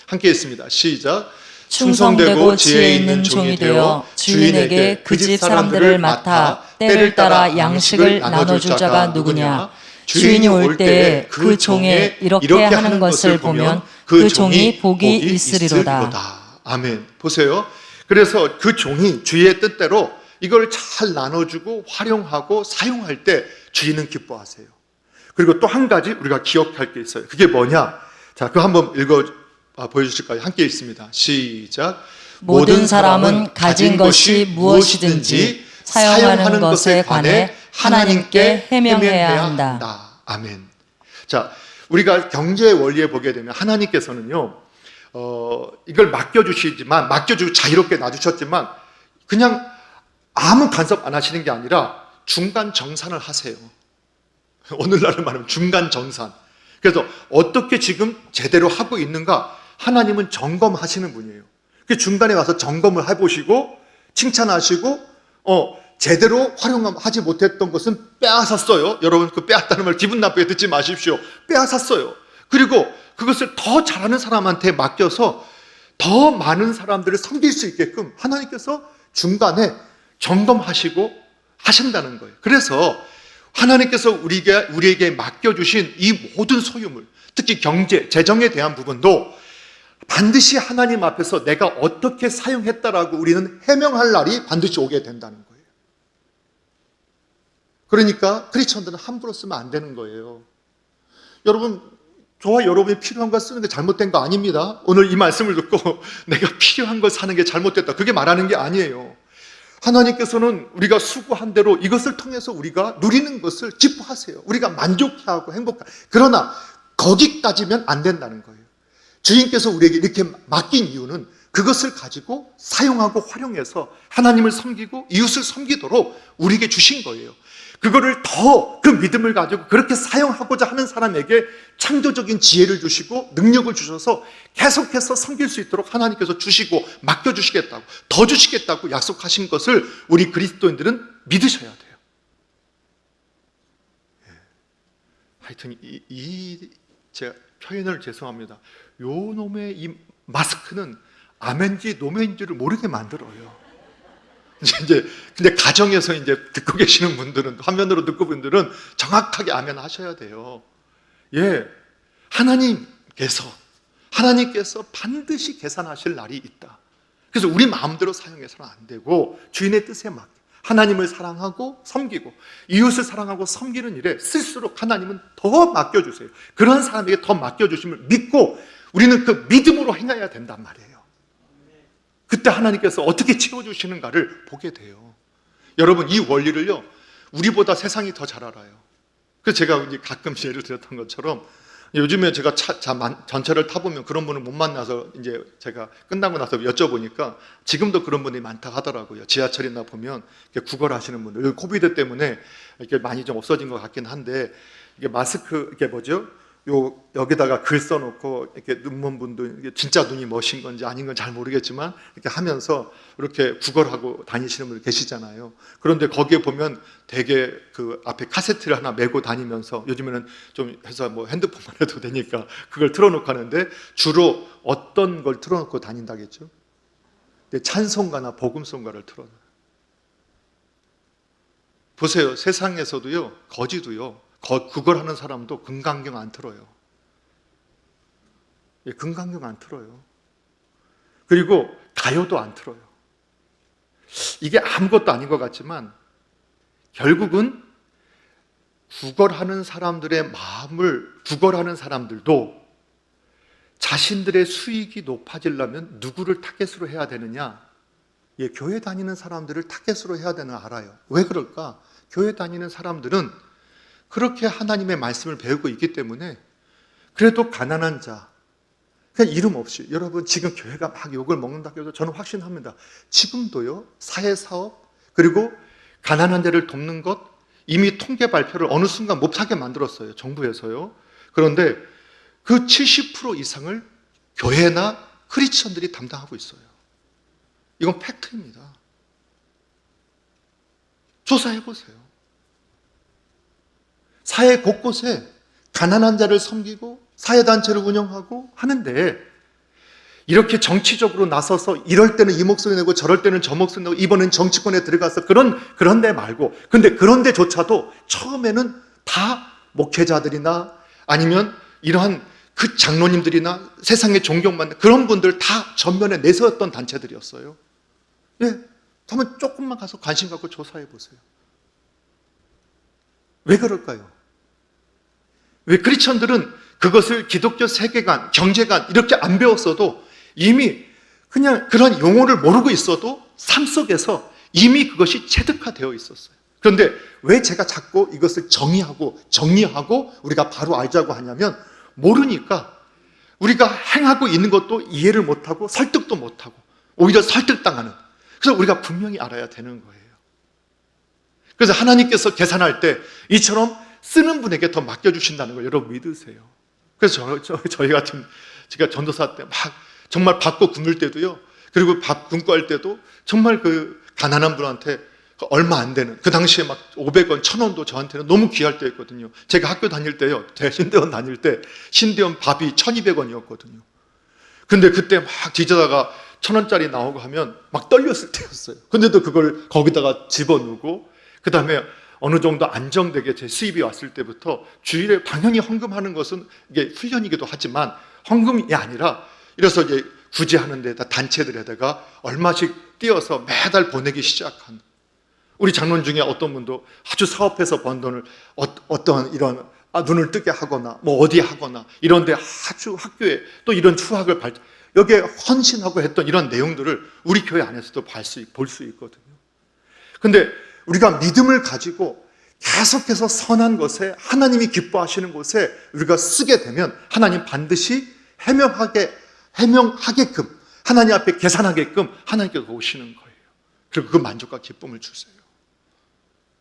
함께 읽습니다. 시작. 충성되고 지혜 있는 종이 되어 주인에게 그 집 사람들을 맡아 때를 따라 양식을 나눠줄 자가 누구냐? 주인이 올 때에 그 종에 이렇게 하는 것을 보면 그 종이 복이 있으리로다. 아멘. 보세요. 그래서 그 종이 주인의 뜻대로 이걸 잘 나눠주고 활용하고 사용할 때 주인은 기뻐하세요. 그리고 또 한 가지 우리가 기억할 게 있어요. 그게 뭐냐? 자, 그거 한번 보여주실까요? 함께 읽습니다. 시작. 모든 사람은 가진 것이 무엇이든지 사용하는 것에 관해 하나님께 해명해야 한다. 아멘. 자, 우리가 경제의 원리에 보게 되면 하나님께서는요, 이걸 맡겨주고 자유롭게 놔주셨지만 그냥 아무 간섭 안 하시는 게 아니라 중간 정산을 하세요. 오늘날로 말하면 중간 정산. 그래서 어떻게 지금 제대로 하고 있는가 하나님은 점검하시는 분이에요. 그 중간에 와서 점검을 해보시고 칭찬하시고 제대로 활용하지 못했던 것은 빼앗았어요. 여러분 그 빼앗다는 말 기분 나쁘게 듣지 마십시오. 빼앗았어요. 그리고 그것을 더 잘하는 사람한테 맡겨서 더 많은 사람들을 섬길 수 있게끔 하나님께서 중간에 점검하시고 하신다는 거예요. 그래서 하나님께서 우리에게 맡겨주신 이 모든 소유물, 특히 경제, 재정에 대한 부분도 반드시 하나님 앞에서 내가 어떻게 사용했다라고 우리는 해명할 날이 반드시 오게 된다는 거예요. 그러니까 크리스천들은 함부로 쓰면 안 되는 거예요. 여러분, 저와 여러분이 필요한 걸 쓰는 게 잘못된 거 아닙니다. 오늘 이 말씀을 듣고 내가 필요한 걸 사는 게 잘못됐다, 그게 말하는 게 아니에요. 하나님께서는 우리가 수고한 대로 이것을 통해서 우리가 누리는 것을 기뻐하세요. 우리가 만족해하고 행복하고. 그러나 거기까지면 안 된다는 거예요. 주인께서 우리에게 이렇게 맡긴 이유는 그것을 가지고 사용하고 활용해서 하나님을 섬기고 이웃을 섬기도록 우리에게 주신 거예요. 그거를 더 그 믿음을 가지고 그렇게 사용하고자 하는 사람에게 창조적인 지혜를 주시고 능력을 주셔서 계속해서 섬길 수 있도록 하나님께서 주시고 맡겨주시겠다고, 더 주시겠다고 약속하신 것을 우리 그리스도인들은 믿으셔야 돼요. 하여튼 제가 표현을 죄송합니다. 요 놈의 이 마스크는 아멘지 노멘지를 모르게 만들어요. 근데 가정에서 이제 듣고 계시는 분들은, 화면으로 듣고 분들은 정확하게 아멘 하셔야 돼요. 예. 하나님께서 반드시 계산하실 날이 있다. 그래서 우리 마음대로 사용해서는 안 되고 주인의 뜻에 맞게 하나님을 사랑하고 섬기고 이웃을 사랑하고 섬기는 일에 쓸수록 하나님은 더 맡겨주세요. 그런 사람에게 더 맡겨주심을 믿고 우리는 그 믿음으로 행해야 된단 말이에요. 그때 하나님께서 어떻게 채워주시는가를 보게 돼요. 여러분, 이 원리를요, 우리보다 세상이 더 잘 알아요. 그래서 제가 이제 가끔 예를 들었던 것처럼 요즘에 제가 전철을 타보면 그런 분을 못 만나서 이제 제가 끝나고 나서 여쭤보니까 지금도 그런 분이 많다 하더라고요. 지하철이나 보면 구걸하시는 분들, 코비드 때문에 이렇게 많이 좀 없어진 것 같긴 한데, 이게 마스크, 이게 뭐죠? 여기다가 글 써놓고 이렇게 눈먼 분도 진짜 눈이 멋인 건지 아닌 건 잘 모르겠지만 이렇게 하면서 이렇게 구걸하고 다니시는 분들 계시잖아요. 그런데 거기에 보면 되게 그 앞에 카세트를 하나 메고 다니면서, 요즘에는 좀 해서 뭐 핸드폰만 해도 되니까 그걸 틀어놓고 하는데, 주로 어떤 걸 틀어놓고 다닌다겠죠? 찬송가나 복음송가를 틀어놔요. 보세요. 세상에서도요, 거지도요, 구걸하는 사람도 금강경 안 틀어요. 예, 금강경 안 틀어요. 그리고 가요도 안 틀어요. 이게 아무것도 아닌 것 같지만 결국은 구걸하는 사람들의 마음을, 구걸하는 사람들도 자신들의 수익이 높아지려면 누구를 타겟으로 해야 되느냐? 예, 교회 다니는 사람들을 타겟으로 해야 되는 알아요. 왜 그럴까? 교회 다니는 사람들은 그렇게 하나님의 말씀을 배우고 있기 때문에 그래도 가난한 자, 그냥 이름 없이, 여러분 지금 교회가 막 욕을 먹는다고 해도 저는 확신합니다. 지금도요, 사회사업 그리고 가난한 자를 돕는 것 이미 통계 발표를 어느 순간 못하게 만들었어요. 정부에서요. 그런데 그 70% 이상을 교회나 크리스천들이 담당하고 있어요. 이건 팩트입니다. 조사해보세요. 사회 곳곳에 가난한 자를 섬기고 사회단체를 운영하고 하는데, 이렇게 정치적으로 나서서 이럴 때는 이 목소리 내고 저럴 때는 저 목소리 내고 이번엔 정치권에 들어가서 그런 데 말고, 근데 그런 데조차도 처음에는 다 목회자들이나 아니면 이러한 그 장로님들이나 세상에 존경받는 그런 분들 다 전면에 내세웠던 단체들이었어요. 예, 한번 조금만 가서 관심 갖고 조사해 보세요. 왜 그럴까요? 왜 크리스천들은 그것을 기독교 세계관, 경제관 이렇게 안 배웠어도 이미 그냥 그런 용어를 모르고 있어도 삶 속에서 이미 그것이 체득화되어 있었어요. 그런데 왜 제가 자꾸 이것을 정리하고 우리가 바로 알자고 하냐면, 모르니까 우리가 행하고 있는 것도 이해를 못하고 설득도 못하고 오히려 설득당하는, 그래서 우리가 분명히 알아야 되는 거예요. 그래서 하나님께서 계산할 때 이처럼 쓰는 분에게 더 맡겨주신다는 걸 여러분 믿으세요. 그래서 저희 같은, 제가 전도사 때 막 정말 받고 굶을 때도요, 그리고 밥 굶고 할 때도 정말 그 가난한 분한테 얼마 안 되는, 그 당시에 막 500원, 1000원도 저한테는 너무 귀할 때였거든요. 제가 학교 다닐 때요, 제가 신대원 다닐 때 신대원 밥이 1200원이었거든요. 근데 그때 막 뒤져다가 1000원짜리 나오고 하면 막 떨렸을 때였어요. 근데도 그걸 거기다가 집어넣고, 그 다음에 어느 정도 안정되게 제 수입이 왔을 때부터 주일에 당연히 헌금하는 것은 이게 훈련이기도 하지만 헌금이 아니라 이래서 이제 구제하는 데다 단체들에다가 얼마씩 띄어서 매달 보내기 시작한, 우리 장로님 중에 어떤 분도 아주 사업해서 번 돈을 어떤 이런 눈을 뜨게 하거나 뭐 어디 하거나 이런 데 아주 학교에 또 이런 추학을 여기에 헌신하고 했던 이런 내용들을 우리 교회 안에서도 볼 수 있거든요. 근데 우리가 믿음을 가지고 계속해서 선한 것에, 하나님이 기뻐하시는 곳에 우리가 쓰게 되면 하나님 반드시 해명하게끔, 하나님 앞에 계산하게끔 하나님께서 오시는 거예요. 그리고 그 만족과 기쁨을 주세요.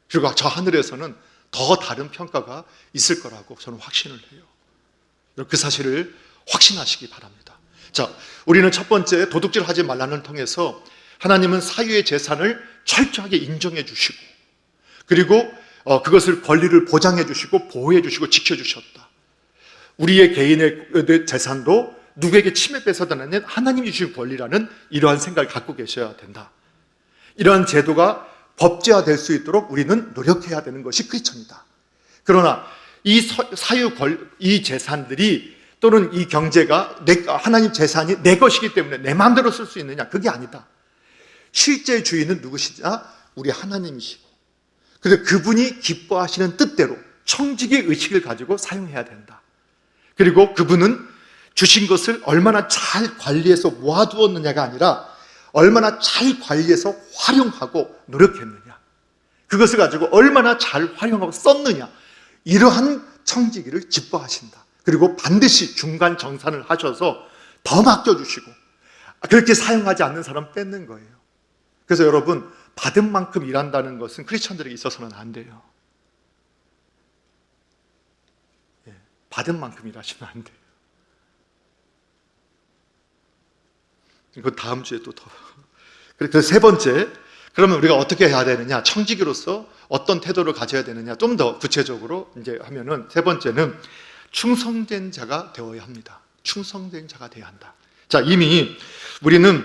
그리고 저 하늘에서는 더 다른 평가가 있을 거라고 저는 확신을 해요. 그 사실을 확신하시기 바랍니다. 자, 우리는 첫 번째 도둑질하지 말라는 통해서 하나님은 사유의 재산을 철저하게 인정해 주시고, 그리고 그것을 권리를 보장해 주시고 보호해 주시고 지켜 주셨다. 우리의 개인의 재산도 누구에게 침해 뺏어다는 하나님이 주신 권리라는 이러한 생각을 갖고 계셔야 된다. 이러한 제도가 법제화될 수 있도록 우리는 노력해야 되는 것이 크리스천이다. 그러나 이 재산들이 또는 이 경제가 하나님 재산이 내 것이기 때문에 내 마음대로 쓸 수 있느냐? 그게 아니다. 실제 주인은 누구시냐? 우리 하나님이시고, 그래서 그분이 기뻐하시는 뜻대로 청지기 의식을 가지고 사용해야 된다. 그리고 그분은 주신 것을 얼마나 잘 관리해서 모아두었느냐가 아니라 얼마나 잘 관리해서 활용하고 노력했느냐, 그것을 가지고 얼마나 잘 활용하고 썼느냐, 이러한 청지기를 기뻐하신다. 그리고 반드시 중간 정산을 하셔서 더 맡겨주시고, 그렇게 사용하지 않는 사람 뺏는 거예요. 그래서 여러분, 받은 만큼 일한다는 것은 크리스천들에게 있어서는 안 돼요. 받은 만큼 일하시면 안 돼요. 그리고 다음 주에 또 더. 그리고 세 번째, 그러면 우리가 어떻게 해야 되느냐? 청지기로서 어떤 태도를 가져야 되느냐? 좀 더 구체적으로 이제 하면은, 세 번째는 충성된 자가 되어야 합니다. 충성된 자가 되어야 한다. 자, 이미 우리는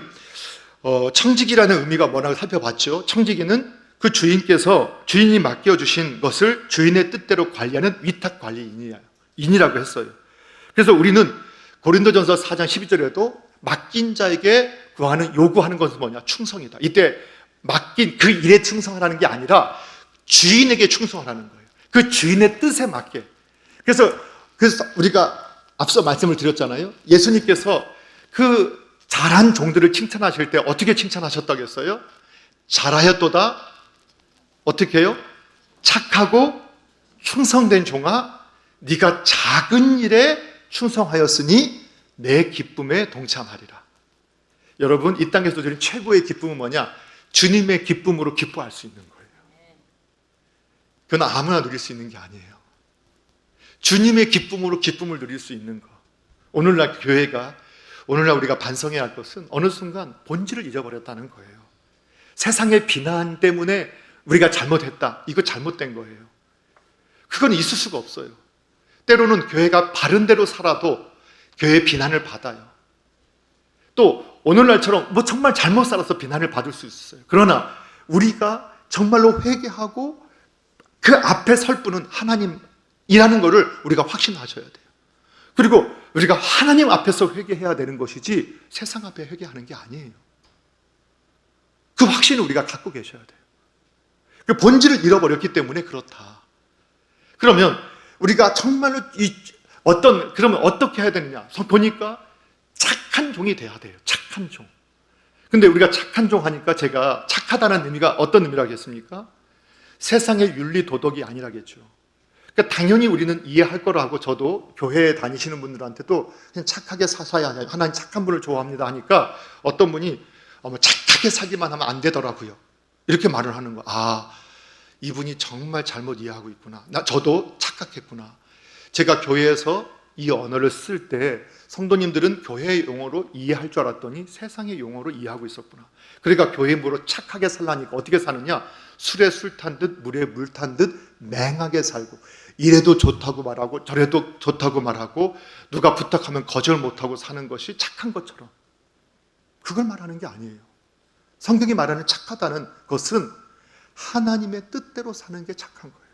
청지기라는 의미가 뭐라고 살펴봤죠. 청지기는 그 주인이 맡겨주신 것을 주인의 뜻대로 관리하는 위탁관리인이라고 했어요. 그래서 우리는 고린도전서 4장 12절에도 맡긴 자에게 요구하는 것은 뭐냐? 충성이다. 이때 맡긴 그 일에 충성하라는 게 아니라 주인에게 충성하라는 거예요. 그 주인의 뜻에 맞게. 그래서 우리가 앞서 말씀을 드렸잖아요. 예수님께서 그 잘한 종들을 칭찬하실 때 어떻게 칭찬하셨다고 했어요? 잘하였도다. 어떻게 해요? 착하고 충성된 종아, 네가 작은 일에 충성하였으니 내 기쁨에 동참하리라. 여러분, 이 땅에서 드린 최고의 기쁨은 뭐냐? 주님의 기쁨으로 기뻐할 수 있는 거예요. 그건 아무나 누릴 수 있는 게 아니에요. 주님의 기쁨으로 기쁨을 누릴 수 있는 거. 오늘날 우리가 반성해야 할 것은 어느 순간 본질을 잃어버렸다는 거예요. 세상의 비난 때문에 우리가 잘못했다, 이거 잘못된 거예요. 그건 있을 수가 없어요. 때로는 교회가 바른 대로 살아도 교회의 비난을 받아요. 또 오늘날처럼 정말 잘못 살아서 비난을 받을 수 있어요. 그러나 우리가 정말로 회개하고 그 앞에 설 분은 하나님이라는 것을 우리가 확신하셔야 돼요. 그리고 우리가 하나님 앞에서 회개해야 되는 것이지 세상 앞에 회개하는 게 아니에요. 그 확신을 우리가 갖고 계셔야 돼요. 그 본질을 잃어버렸기 때문에 그렇다. 그러면 우리가 정말로 그러면 어떻게 해야 되느냐? 보니까 착한 종이 돼야 돼요. 착한 종. 근데 우리가 착한 종 하니까 제가 착하다는 의미가 어떤 의미라겠습니까? 세상의 윤리 도덕이 아니라겠죠. 그러니까 당연히 우리는 이해할 거라고, 저도 교회에 다니시는 분들한테도 그냥 착하게 사셔야 해요. 하나님 착한 분을 좋아합니다 하니까 어떤 분이 착하게 살기만 하면 안 되더라고요. 이렇게 말을 하는 거예요. 아, 이분이 정말 잘못 이해하고 있구나. 저도 착각했구나. 제가 교회에서 이 언어를 쓸 때 성도님들은 교회의 용어로 이해할 줄 알았더니 세상의 용어로 이해하고 있었구나. 그러니까 교회의 물어 착하게 살라니까 어떻게 사느냐? 술에 술 탄 듯 물에 물 탄 듯 맹하게 살고, 이래도 좋다고 말하고 저래도 좋다고 말하고 누가 부탁하면 거절 못하고 사는 것이 착한 것처럼, 그걸 말하는 게 아니에요. 성경이 말하는 착하다는 것은 하나님의 뜻대로 사는 게 착한 거예요.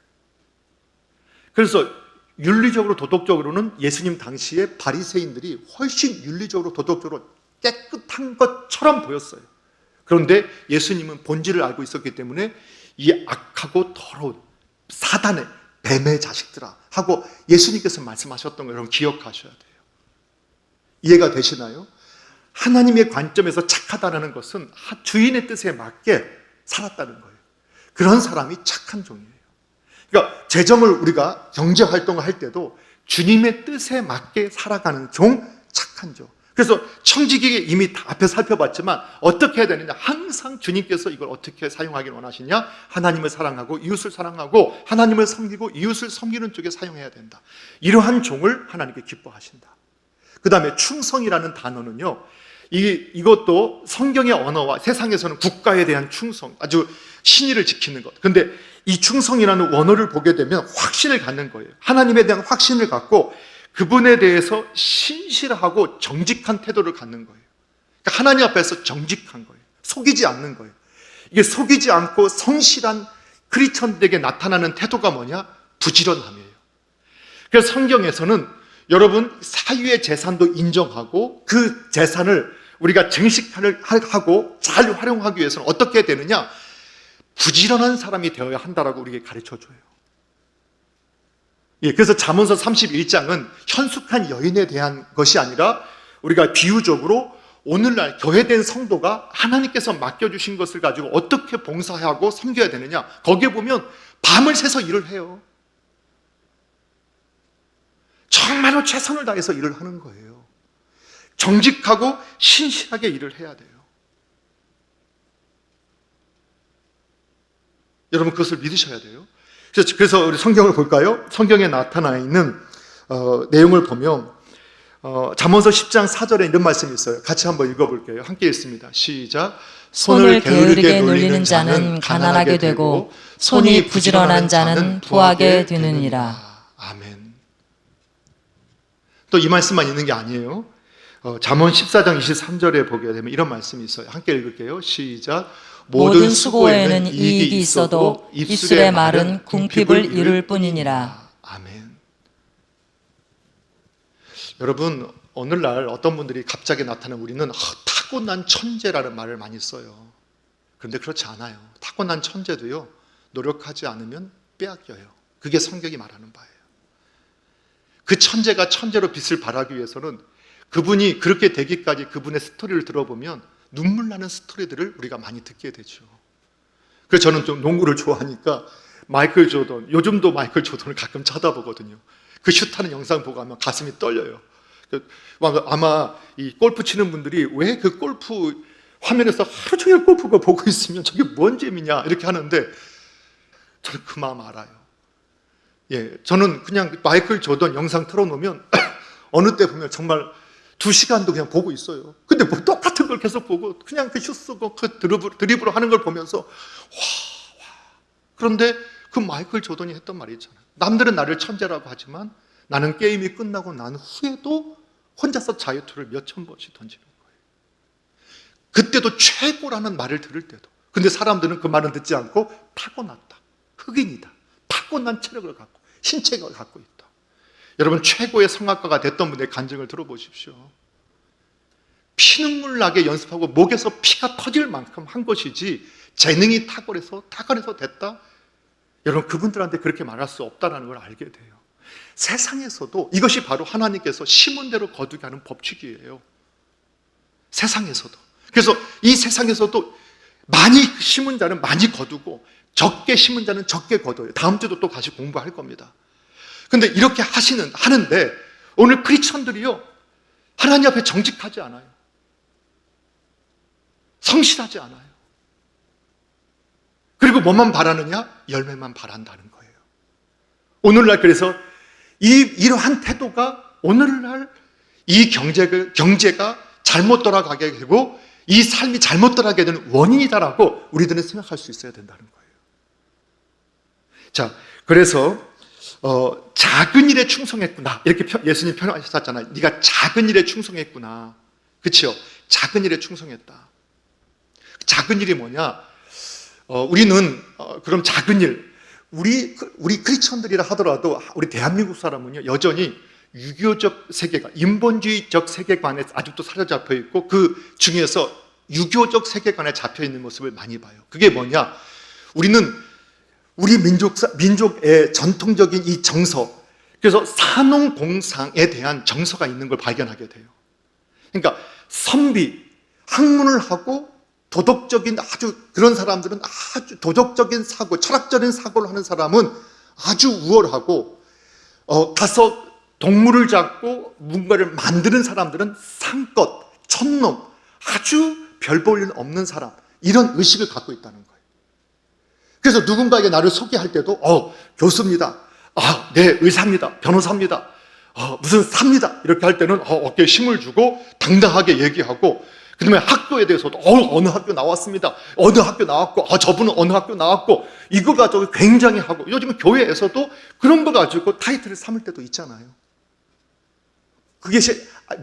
그래서 윤리적으로 도덕적으로는 예수님 당시에 바리새인들이 훨씬 윤리적으로 도덕적으로 깨끗한 것처럼 보였어요. 그런데 예수님은 본질을 알고 있었기 때문에 이 악하고 더러운 사단의 뱀의 자식들아 하고 예수님께서 말씀하셨던 걸 여러분 기억하셔야 돼요. 이해가 되시나요? 하나님의 관점에서 착하다는 것은 주인의 뜻에 맞게 살았다는 거예요. 그런 사람이 착한 종이에요. 그러니까 재정을 우리가 경제활동을 할 때도 주님의 뜻에 맞게 살아가는 종, 착한 종. 그래서 청지기에 이미 다 앞에 살펴봤지만 어떻게 해야 되느냐? 항상 주님께서 이걸 어떻게 사용하길 원하시냐? 하나님을 사랑하고 이웃을 사랑하고 하나님을 섬기고 이웃을 섬기는 쪽에 사용해야 된다. 이러한 종을 하나님께 기뻐하신다. 그 다음에 충성이라는 단어는요, 이것도 성경의 언어와 세상에서는 국가에 대한 충성, 아주 신의를 지키는 것. 근데 이 충성이라는 원어를 보게 되면 확신을 갖는 거예요. 하나님에 대한 확신을 갖고 그분에 대해서 신실하고 정직한 태도를 갖는 거예요. 그러니까 하나님 앞에서 정직한 거예요. 속이지 않는 거예요. 이게 속이지 않고 성실한 크리스천들에게 나타나는 태도가 뭐냐? 부지런함이에요. 그래서 성경에서는 여러분 사유의 재산도 인정하고 그 재산을 우리가 증식하고 잘 활용하기 위해서는 어떻게 해야 되느냐? 부지런한 사람이 되어야 한다라고 우리에게 가르쳐줘요. 그래서 잠언서 31장은 현숙한 여인에 대한 것이 아니라 우리가 비유적으로 오늘날 교회된 성도가 하나님께서 맡겨주신 것을 가지고 어떻게 봉사하고 섬겨야 되느냐, 거기에 보면 밤을 새서 일을 해요. 정말로 최선을 다해서 일을 하는 거예요. 정직하고 신실하게 일을 해야 돼요. 여러분 그것을 믿으셔야 돼요. 그래서 우리 성경을 볼까요? 성경에 나타나 있는 내용을 보면 잠언서 10장 4절에 이런 말씀이 있어요. 같이 한번 읽어볼게요. 함께 읽습니다. 시작. 손을 게으르게 놀리는 자는 가난하게 되고 손이 부지런한 자는 부하게 되느니라. 아멘. 또 이 말씀만 있는 게 아니에요. 잠언 14장 23절에 보게 되면 이런 말씀이 있어요. 함께 읽을게요. 시작. 모든 수고에는 이익이 있어도 입술의 말은 궁핍을 이룰 뿐이니라. 아멘. 여러분 오늘날 어떤 분들이 갑자기 나타나는 우리는 타고난 천재라는 말을 많이 써요. 그런데 그렇지 않아요. 타고난 천재도요, 노력하지 않으면 빼앗겨요. 그게 성경이 말하는 바예요. 그 천재가 천재로 빛을 발하기 위해서는 그분이 그렇게 되기까지 그분의 스토리를 들어보면 눈물 나는 스토리들을 우리가 많이 듣게 되죠. 그래서 저는 좀 농구를 좋아하니까 마이클 조던, 요즘도 마이클 조던을 가끔 쳐다보거든요. 그 슛하는 영상 보고 하면 가슴이 떨려요. 아마 이 골프 치는 분들이 왜 그 골프 화면에서 하루 종일 골프가 보고 있으면 저게 뭔 재미냐 이렇게 하는데 저는 그 마음 알아요. 저는 그냥 마이클 조던 영상 틀어놓으면 어느 때 보면 정말 2시간도 그냥 보고 있어요. 근데 뭐 똑같은 걸 계속 보고 그냥 그 슛 쏘고 그 드리블 하는 걸 보면서 와. 그런데 그 마이클 조던이 했던 말이 있잖아요. 남들은 나를 천재라고 하지만 나는 게임이 끝나고 난 후에도 혼자서 자유투를 몇천 번씩 던지는 거예요. 그때도 최고라는 말을 들을 때도. 근데 사람들은 그 말은 듣지 않고 타고났다, 흑인이다, 타고난 체력을 갖고 신체가 갖고 있다. 여러분 최고의 성악가가 됐던 분의 간증을 들어보십시오. 피눈물 나게 연습하고 목에서 피가 터질 만큼 한 것이지 재능이 탁월해서 됐다? 여러분, 그분들한테 그렇게 말할 수 없다는 걸 알게 돼요. 세상에서도 이것이 바로 하나님께서 심은 대로 거두게 하는 법칙이에요. 세상에서도. 그래서 이 세상에서도 많이 심은 자는 많이 거두고 적게 심은 자는 적게 거둬요. 다음 주도 또 다시 공부할 겁니다. 근데 이렇게 하는데 오늘 크리스천들이요, 하나님 앞에 정직하지 않아요. 성실하지 않아요. 그리고 뭐만 바라느냐? 열매만 바란다는 거예요. 오늘날 그래서 이러한 태도가 오늘날 이 경제가 잘못 돌아가게 되고 이 삶이 잘못 돌아가게 되는 원인이다라고 우리들은 생각할 수 있어야 된다는 거예요. 자, 그래서 작은 일에 충성했구나, 이렇게 예수님 표현하셨잖아요. 네가 작은 일에 충성했구나. 그렇죠? 작은 일에 충성했다. 작은 일이 뭐냐? 우리는 그럼 작은 일, 우리 크리스천들이라 하더라도 우리 대한민국 사람은요, 여전히 유교적 세계관, 인본주의적 세계관에 아직도 사로잡혀 있고 그 중에서 유교적 세계관에 잡혀 있는 모습을 많이 봐요. 그게 뭐냐? 우리는 우리 민족의 전통적인 이 정서, 그래서 산업공상에 대한 정서가 있는 걸 발견하게 돼요. 그러니까 선비, 학문을 하고 도덕적인 아주 그런 사람들은 아주 도덕적인 사고, 철학적인 사고를 하는 사람은 아주 우월하고 가서 동물을 잡고 뭔가를 만드는 사람들은 상껏, 촌놈, 아주 별 볼 일 없는 사람, 이런 의식을 갖고 있다는 거예요. 그래서 누군가에게 나를 소개할 때도 교수입니다, 네, 의사입니다, 변호사입니다, 무슨 삽니다, 이렇게 할 때는 어깨에 힘을 주고 당당하게 얘기하고, 그 다음에 학교에 대해서도 어느 학교 나왔습니다, 어느 학교 나왔고, 저분은 어느 학교 나왔고, 이거 가지고 굉장히 하고, 요즘은 교회에서도 그런 거 가지고 타이틀을 삼을 때도 있잖아요. 그게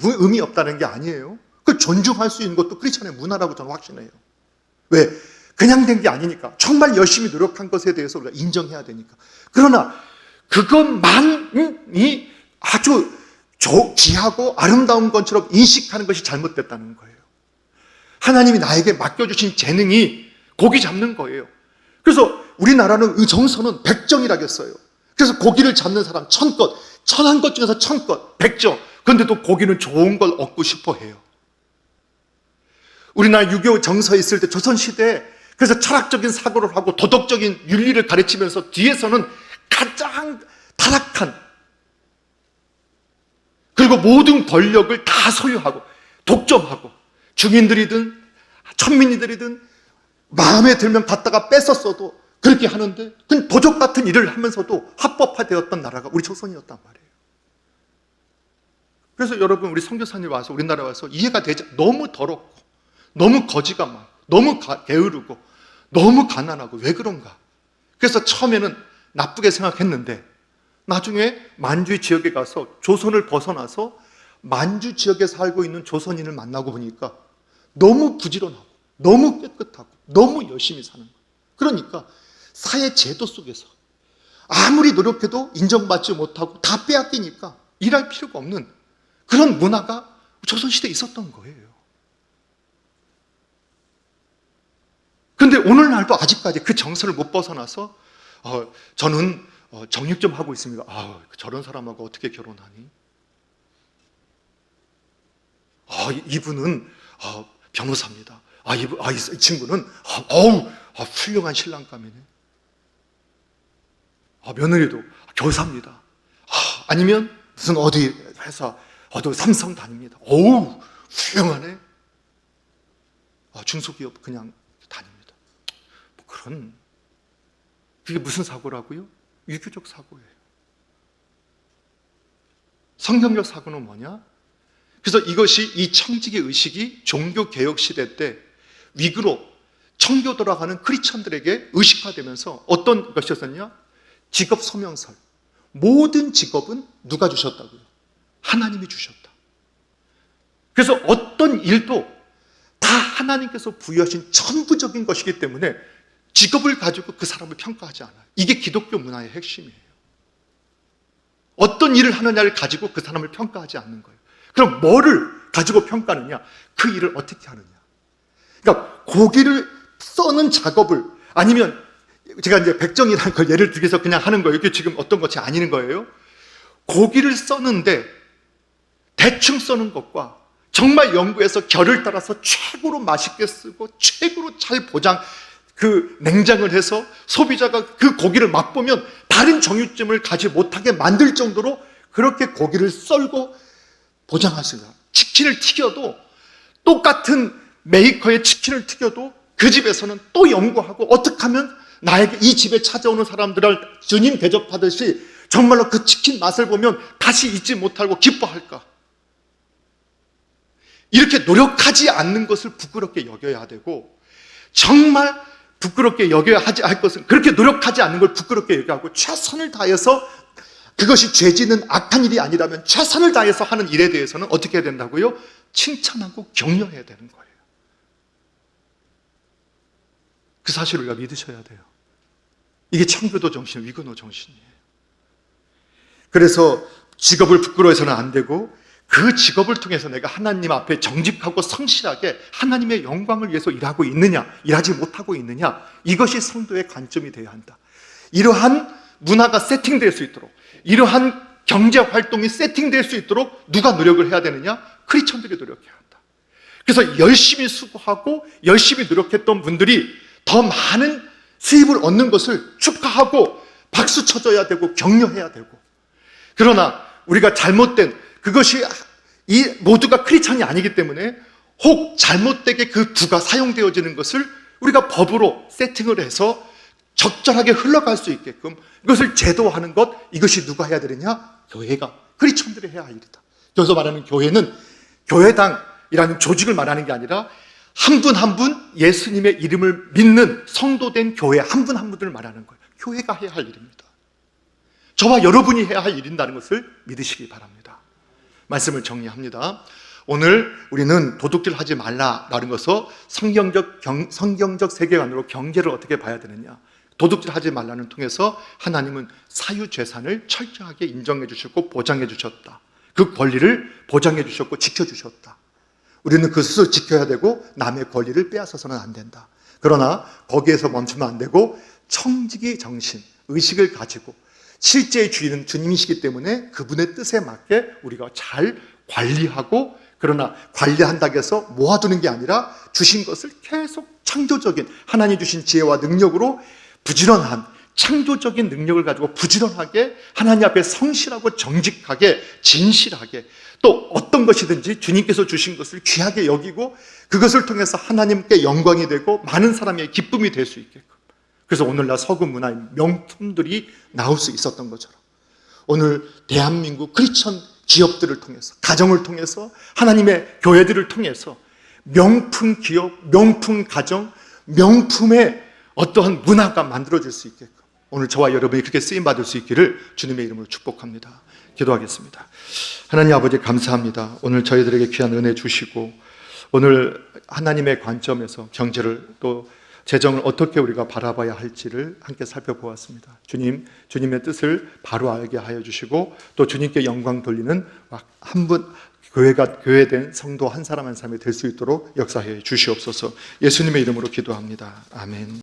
의미 없다는 게 아니에요. 그걸 존중할 수 있는 것도 크리스천의 문화라고 저는 확신해요. 왜? 그냥 된 게 아니니까. 정말 열심히 노력한 것에 대해서 우리가 인정해야 되니까. 그러나 그것만이 아주 귀하고 아름다운 것처럼 인식하는 것이 잘못됐다는 거예요. 하나님이 나에게 맡겨주신 재능이 고기 잡는 거예요. 그래서 우리나라는 이 정서는 백정이라겠어요. 그래서 고기를 잡는 사람 1000것, 1001것 중에서 1000것, 100정. 그런데도 고기는 좋은 걸 얻고 싶어 해요. 우리나라 유교 정서에 있을 때 조선시대에 그래서 철학적인 사고를 하고 도덕적인 윤리를 가르치면서 뒤에서는 가장 타락한, 그리고 모든 권력을 다 소유하고 독점하고 중인들이든 천민이들이든 마음에 들면 갖다가 뺐었어도 그렇게 하는데 그 도적 같은 일을 하면서도 합법화되었던 나라가 우리 조선이었단 말이에요. 그래서 여러분, 우리 선교사님 와서 우리나라 와서 이해가 되지, 너무 더럽고 너무 거지가 많고 너무 게으르고 너무 가난하고 왜 그런가? 그래서 처음에는 나쁘게 생각했는데 나중에 만주 지역에 가서 조선을 벗어나서 만주 지역에 살고 있는 조선인을 만나고 보니까 너무 부지런하고 너무 깨끗하고 너무 열심히 사는 거예요. 그러니까 사회 제도 속에서 아무리 노력해도 인정받지 못하고 다 빼앗기니까 일할 필요가 없는 그런 문화가 조선시대에 있었던 거예요. 그런데 오늘날도 아직까지 그 정서를 못 벗어나서 저는 정육 좀 하고 있습니다. 저런 사람하고 어떻게 결혼하니? 이분은 변호사입니다. 이 친구는 훌륭한 신랑감이네. 며느리도 교사입니다. 아니면 무슨 어디 회사, 삼성 다닙니다. 훌륭하네. 중소기업 그냥 다닙니다. 그게 무슨 사고라고요? 유교적 사고예요. 성경적 사고는 뭐냐? 그래서 이것이 이 청지기 의식이 종교개혁 시대 때 위기로 청교 돌아가는 크리스천들에게 의식화되면서 어떤 것이었었냐? 직업 소명설. 모든 직업은 누가 주셨다고요? 하나님이 주셨다. 그래서 어떤 일도 다 하나님께서 부여하신 천부적인 것이기 때문에 직업을 가지고 그 사람을 평가하지 않아요. 이게 기독교 문화의 핵심이에요. 어떤 일을 하느냐를 가지고 그 사람을 평가하지 않는 거예요. 그럼 뭐를 가지고 평가하느냐? 그 일을 어떻게 하느냐? 그러니까 고기를 써는 작업을, 아니면 제가 이제 백정이라는 걸 예를 들어서 그냥 하는 거예요. 이게 지금 어떤 것이 아닌 거예요. 고기를 써는데 대충 써는 것과 정말 연구해서 결을 따라서 최고로 맛있게 쓰고 최고로 잘 냉장을 해서 소비자가 그 고기를 맛보면 다른 정육점을 가지 못하게 만들 정도로 그렇게 고기를 썰고 보장할 수 있다. 치킨을 튀겨도, 똑같은 메이커의 치킨을 튀겨도 그 집에서는 또 연구하고 어떻게 하면 나에게, 이 집에 찾아오는 사람들을 주님 대접하듯이 정말로 그 치킨 맛을 보면 다시 잊지 못하고 기뻐할까? 이렇게 노력하지 않는 것을 부끄럽게 여겨야 되고, 정말 부끄럽게 여겨야 할 것은, 그렇게 노력하지 않는 걸 부끄럽게 여겨야 하고, 최선을 다해서, 그것이 죄짓는 악한 일이 아니라면 최선을 다해서 하는 일에 대해서는 어떻게 해야 된다고요? 칭찬하고 격려해야 되는 거예요. 그 사실을 우리가 믿으셔야 돼요. 이게 청교도 정신, 위근호 정신이에요. 그래서 직업을 부끄러워해서는 안 되고, 그 직업을 통해서 내가 하나님 앞에 정직하고 성실하게 하나님의 영광을 위해서 일하고 있느냐, 일하지 못하고 있느냐, 이것이 성도의 관점이 되어야 한다. 이러한 문화가 세팅될 수 있도록, 이러한 경제활동이 세팅될 수 있도록 누가 노력을 해야 되느냐? 크리스천들이 노력해야 한다. 그래서 열심히 수고하고 열심히 노력했던 분들이 더 많은 수입을 얻는 것을 축하하고 박수 쳐줘야 되고 격려해야 되고, 그러나 우리가 잘못된, 그것이 이 모두가 크리스천이 아니기 때문에 혹 잘못되게 그 부가 사용되어지는 것을 우리가 법으로 세팅을 해서 적절하게 흘러갈 수 있게끔 이것을 제도화하는 것, 이것이 누가 해야 되느냐? 교회가, 크리스천들이 해야 할 일이다. 여기서 말하는 교회는 교회당이라는 조직을 말하는 게 아니라 한 분 한 분 예수님의 이름을 믿는 성도된 교회 한 분 한 분들을 말하는 거예요. 교회가 해야 할 일입니다. 저와 여러분이 해야 할 일인다는 것을 믿으시기 바랍니다. 말씀을 정리합니다. 오늘 우리는 도둑질 하지 말라라는 것을 성경적 세계관으로 경계를 어떻게 봐야 되느냐. 도둑질 하지 말라는 통해서 하나님은 사유재산을 철저하게 인정해 주셨고 보장해 주셨다. 그 권리를 보장해 주셨고 지켜 주셨다. 우리는 그 스스로 지켜야 되고 남의 권리를 빼앗아서는 안 된다. 그러나 거기에서 멈추면 안 되고 청지기 정신, 의식을 가지고 실제의 주인은 주님이시기 때문에 그분의 뜻에 맞게 우리가 잘 관리하고, 그러나 관리한다고 해서 모아두는 게 아니라 주신 것을 계속 창조적인 하나님 주신 지혜와 능력으로 부지런한 창조적인 능력을 가지고 부지런하게 하나님 앞에 성실하고 정직하게 진실하게, 또 어떤 것이든지 주님께서 주신 것을 귀하게 여기고 그것을 통해서 하나님께 영광이 되고 많은 사람의 기쁨이 될 수 있게끔, 그래서 오늘날 서구 문화의 명품들이 나올 수 있었던 것처럼 오늘 대한민국 크리스천 기업들을 통해서, 가정을 통해서, 하나님의 교회들을 통해서 명품 기업, 명품 가정, 명품의 어떠한 문화가 만들어질 수 있게끔 오늘 저와 여러분이 그렇게 쓰임받을 수 있기를 주님의 이름으로 축복합니다. 기도하겠습니다. 하나님 아버지 감사합니다. 오늘 저희들에게 귀한 은혜 주시고, 오늘 하나님의 관점에서 경제를 또 재정을 어떻게 우리가 바라봐야 할지를 함께 살펴보았습니다. 주님, 주님의 뜻을 바로 알게 하여 주시고, 또 주님께 영광 돌리는 한 분, 교회된 성도 한 사람 한 사람이 될 수 있도록 역사해 주시옵소서. 예수님의 이름으로 기도합니다. 아멘.